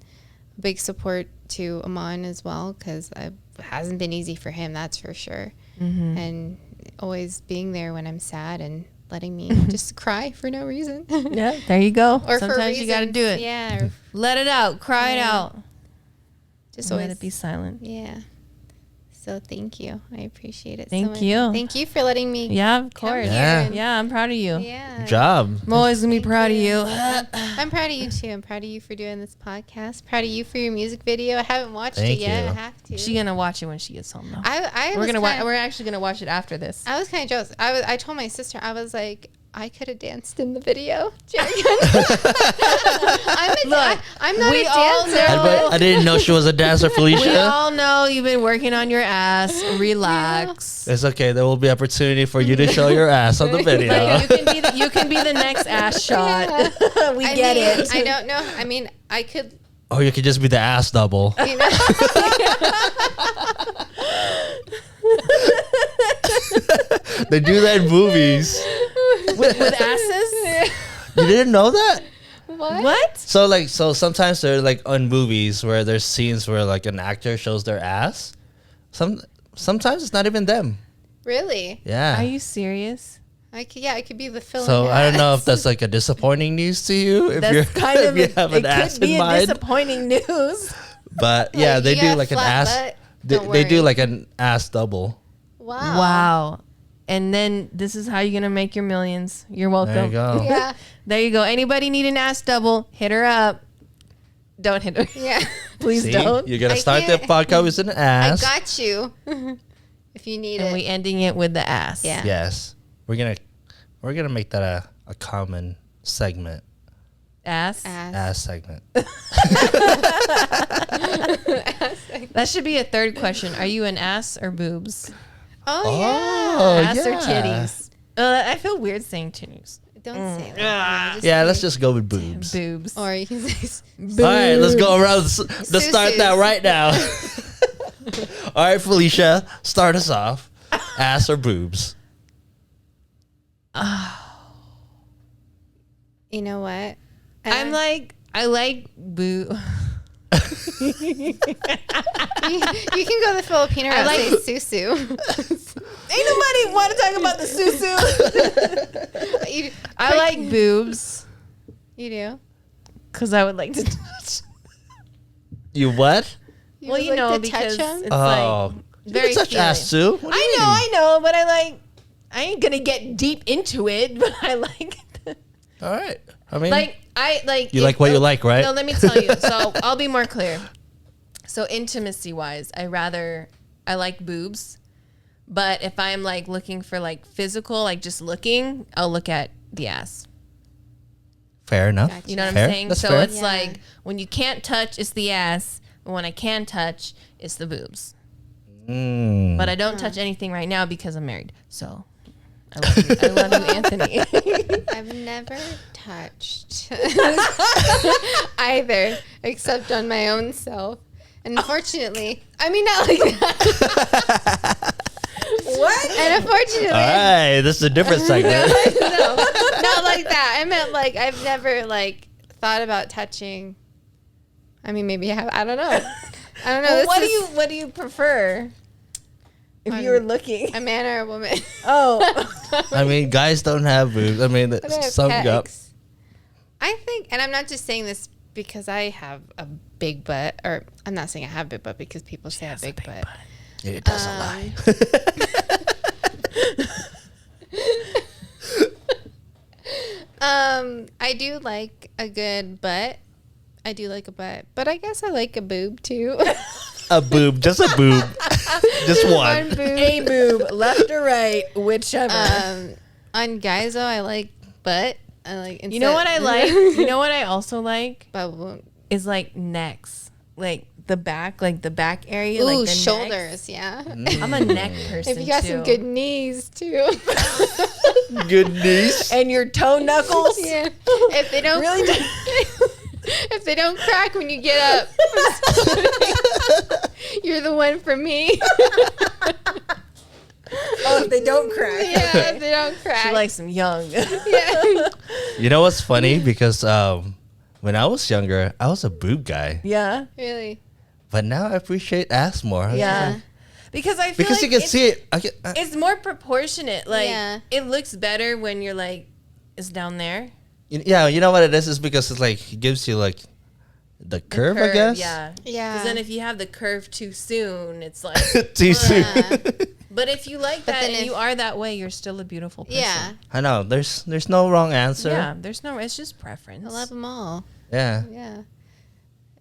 big support to Amon as well, because it hasn't been easy for him, that's for sure. Mm-hmm. And always being there when I'm sad and letting me just cry for no reason. Yeah, there you go. Or sometimes you got to do it. Yeah. Let it out. Cry it out. Just Let always it be silent. Yeah. So thank you. I appreciate it. Thank you. Thank you for letting me. Yeah, of course. Yeah. Yeah, I'm proud of you. Yeah. Good job. I'm always going to be proud of you. I'm proud of you too. I'm proud of you for doing this podcast. Proud of you for your music video. I haven't watched Thank it yet. you. I have to. She's going to watch it when she gets home, though. We're actually going to watch it after this. I was kind of jealous. I told my sister, I was like, I could have danced in the video. I'm not a dancer. I didn't know she was a dancer, Felicia. We all know you've been working on your ass. Relax. It's okay. There will be opportunity for you to show your ass on the video. Like, you can be the next ass shot. Yeah. We get it. I don't know. I mean, I could. Or you could just be the ass double. You know? They do that in movies. with asses? You didn't know that? What? So sometimes they're like on movies where there's scenes where like an actor shows their ass. Sometimes it's not even them. Really? Yeah. Are you serious? I could be the film. So I don't know if that's like a disappointing news to you. If That's kind of if you have an ass could be in a mind. disappointing news. But yeah, they you do got a like an flat ass. butt? They Don't do worry. like an ass double. Wow. And then this is how you're gonna make your millions. You're welcome. There you go. Yeah. There you go. Anybody need an ass double? Hit her up. Don't hit her. Yeah. Please See? don't. You're gonna I start the can't- podcast with an I ass. got you. If you need And it. we ending it with the ass. Yeah. Yes, we're gonna make that a common segment. Ass. Ass segment. That should be a third question. Are you an ass or boobs? Oh, yeah. Oh, Ass or yeah. titties? I feel weird saying titties. don't say that. Yeah, let's just go with boobs. Boobs. Or you can say Boobs. All right, let's go around. Let's start that right now. All right, Felicia, start us off. Ass or boobs? You know what? I like boob. You can go the Filipino route. like- Say susu. Ain't nobody want to talk about the susu. I like boobs You do. because I would like to touch. You what? You Well, would you like know, to touch because 'em? it's Oh, like you very can touch feeling. ass too. What do you mean? I know, but I ain't gonna get deep into it, but I like it. All right. I mean, You like what you like, right? No, let me tell you. So I'll be more clear. So intimacy wise, I like boobs, but if I'm like looking for like physical, like just looking, I'll look at the ass. fair enough. Gotcha. You know what Fair. I'm saying? That's So fair. it's like when you can't touch, it's the ass. But when I can touch, it's the boobs. Mm. But I don't touch anything right now because I'm married. So I love you, Anthony. I've never touched either, except on my own self. Unfortunately, I mean not like that. What? And unfortunately, All right, this is a different segment. no, not like that. I meant like I've never like thought about touching. I mean, maybe I have. I don't know. I don't know. Well, This what do you prefer? If you were looking. a man or a woman? Oh. I mean, guys don't have boobs. I mean, But I have some got. pecs. I think, and I'm not just saying this because I have a big butt, or I'm not saying I have a big butt because people say I have a big butt. It doesn't lie. I do like a good butt. I do like a butt, but I guess I like a boob too. A boob, just a boob, just one. One boob. A boob, left or right, whichever. On guys though, I like butt. I like. You know what I like? You know what I also like But is like necks, like the back area, ooh, like the shoulders. Yeah. I'm a neck person If you got too. some good knees too. Good knees. And your toe knuckles. Yeah. If they don't Really? if they don't crack when you get up, you're the one for me. Oh, if they don't crack. Yeah, if they don't crack. She likes them young. Yeah. You know what's funny? Because when I was younger, I was a boob guy, Yeah. Really. but now I appreciate ass more. Yeah. Because I feel Because like you can it's, see it. it's more proportionate. Like Yeah. it looks better when you're like it's down there. Yeah, you know what it is? It's because it's like it gives you like the curve, I guess. Yeah. Yeah. Because then if you have the curve too soon, it's like. Too soon. Yeah. But if you like But that then and if- you are that way, you're still a beautiful person. Yeah. I know. There's no wrong answer. Yeah. There's no. It's just preference. I love them all. Yeah. Yeah.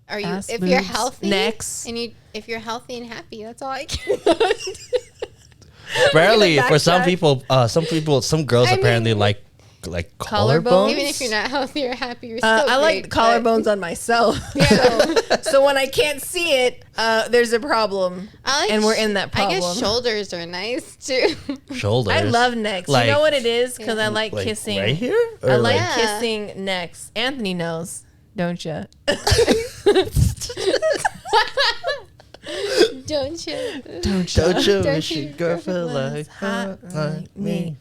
Are you Ass, if you're boobs, healthy necks. and if you're healthy and happy, that's all I care. Apparently, Gonna for some backtrack. some girls I mean- apparently like Collarbones? collarbones. Even if you're not healthy or happy, you're still I like great, collarbones on myself. Yeah. So when I can't see it, there's a problem. I like And we're in that I guess problem. shoulders are nice too. Shoulders. I love necks. Like- you know what it is? Because Yeah. I like Like kissing. right here. Or I like Yeah. kissing necks. Anthony knows, don't you? Don't you? Don't you Don't wish you your girlfriend like hot like me?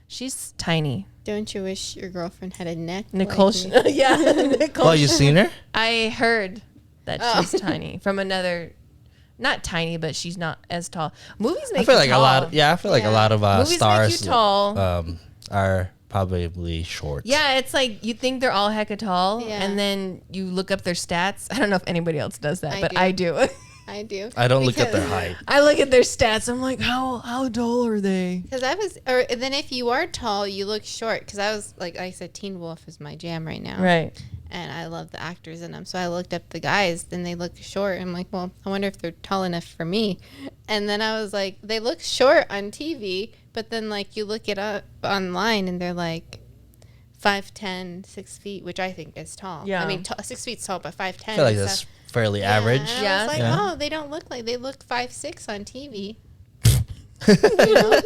She's tiny. Don't you wish your girlfriend had a neck? Nicole. Like me? Yeah, Nicole. Oh, you seen her? I heard that Oh. she's tiny from another. Not tiny, but she's not as tall. Movies make I feel you like tall. a lot. Yeah, I feel like a Yeah. lot of Movies stars make you tall. are probably short. Yeah, it's like you think they're all hecka tall, Yeah. and then you look up their stats. I don't know if anybody else does that, I but do. I do. I do. I don't look at their Because- height. I look at their stats. I'm like, how tall are they? Because I was, or then if you are tall, you look short. Because I was like I said, Teen Wolf is my jam right now, Right. and I love the actors in them. So I looked up the guys, and they look short. I'm like, well, I wonder if they're tall enough for me. And then I was like, they look short on TV, but then like you look it up online, and they're like 5'10", 6 feet, which I think is tall. Yeah. I mean, 6 feet's tall, but 5'10". I feel like is that's fairly average. And I Yeah. was like, Yeah. oh, they don't look like they look 5'6" on TV. You know?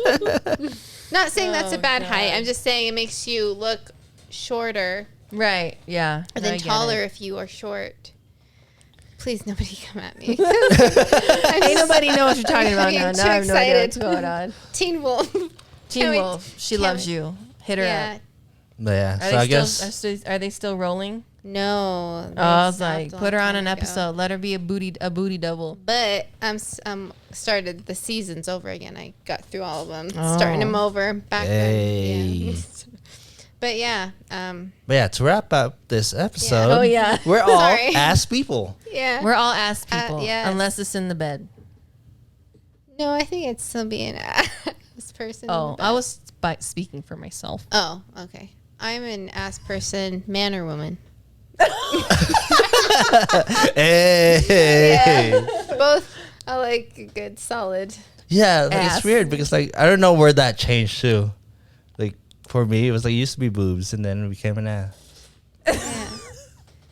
Not saying that's a bad height. I'm just saying it makes you look shorter. Right. Yeah. And then taller if you are short. Please, nobody come at me. Ain't nobody know what you're talking about now. Now I have no idea what's going on. Teen Wolf. Teen Wolf. She loves you. Hit her up. But yeah, so I guess. Are they still rolling? No. I was like, put her on an episode. Let her be a booty double. But I'm started the seasons over again. I got through all of them, starting them over back then. Yeah. But yeah. But yeah, to wrap up this episode. We're all ass people. Yeah. We're all ass people. Unless it's in the bed. No, I think it's still be an ass person. Oh, I was speaking for myself. Oh, okay. I'm an ass person, man or woman. Hey. Yeah. Both. I like a good solid. Yeah, like, it's weird because like I don't know where that changed to. Like for me, it was like it used to be boobs and then it became an ass. Yeah.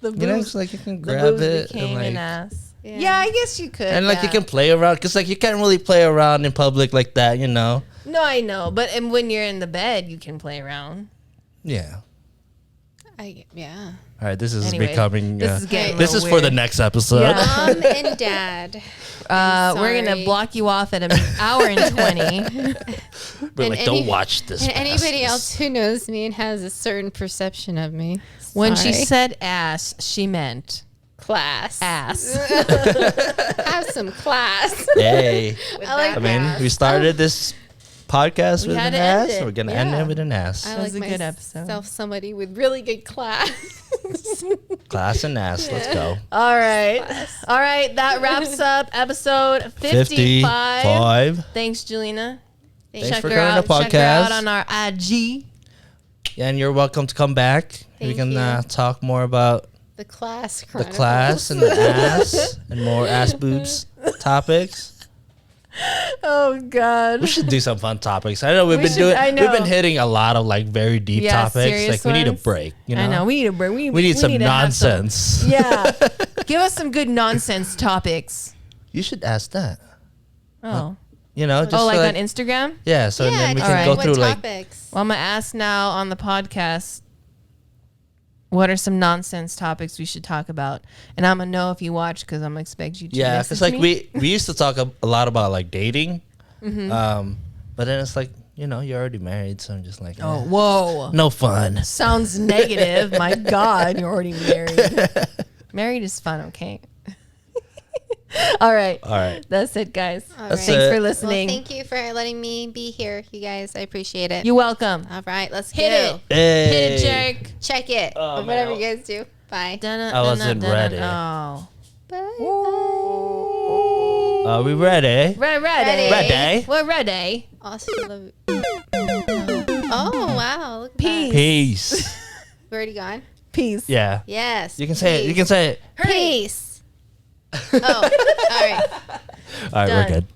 The boobs, you know, it's like you can grab it became and like an ass. Yeah, I guess you could. And like you can play around because like you can't really play around in public like that, you know. No, I know, but and when you're in the bed, you can play around. Yeah. Yeah. All right, this is becoming. This is for the next episode. Yeah. Mom and Dad. We're gonna block you off at an hour and 20. We're like, don't watch this. And anybody else who knows me and has a certain perception of me. When she said ass, she meant class. Ass. Have some class. Hey. I mean, we started this podcast with an ass. We're gonna end it with an ass. I like a good episode. Somebody with really good class. Class and ass. Let's go. All right. All right. That wraps up episode 55. Thanks, Jelena. Thanks for coming to the podcast. Check her out on our IG. Yeah, and you're welcome to come back. We can talk more about the class and the ass and more ass boobs topics. Oh God! We should do some fun topics. I know we've been hitting a lot of like very deep topics. Like we need a break. You know? I know we need a break. We need some nonsense. Give us some good nonsense topics. You should ask that. Oh. You know, just like on Instagram. Yeah, so then we can go through topics? Well, I'm gonna ask now on the podcast. What are some nonsense topics we should talk about? And I'm gonna know if you watch because I'm gonna expect you to. Yeah, because like we used to talk a lot about like dating, but then it's like you're already married, so I'm just like, whoa, no fun. Sounds negative. My God, you're already married. Married is fun, okay? All right. That's it, guys. Thanks for listening. Well, thank you for letting me be here, you guys. I appreciate it. You're welcome. All right, let's hit it. Hey. Hit it, JERiCK. Check it. Oh, or whatever you guys do. Bye. I wasn't ready. Oh. Bye. Are we ready? We're ready. Ready. We're ready. Oh, wow. Look at that. Peace. We already gone? Peace. Yeah. Yes. You can say it. You can say it. Peace. Oh, all right. All right, we're good.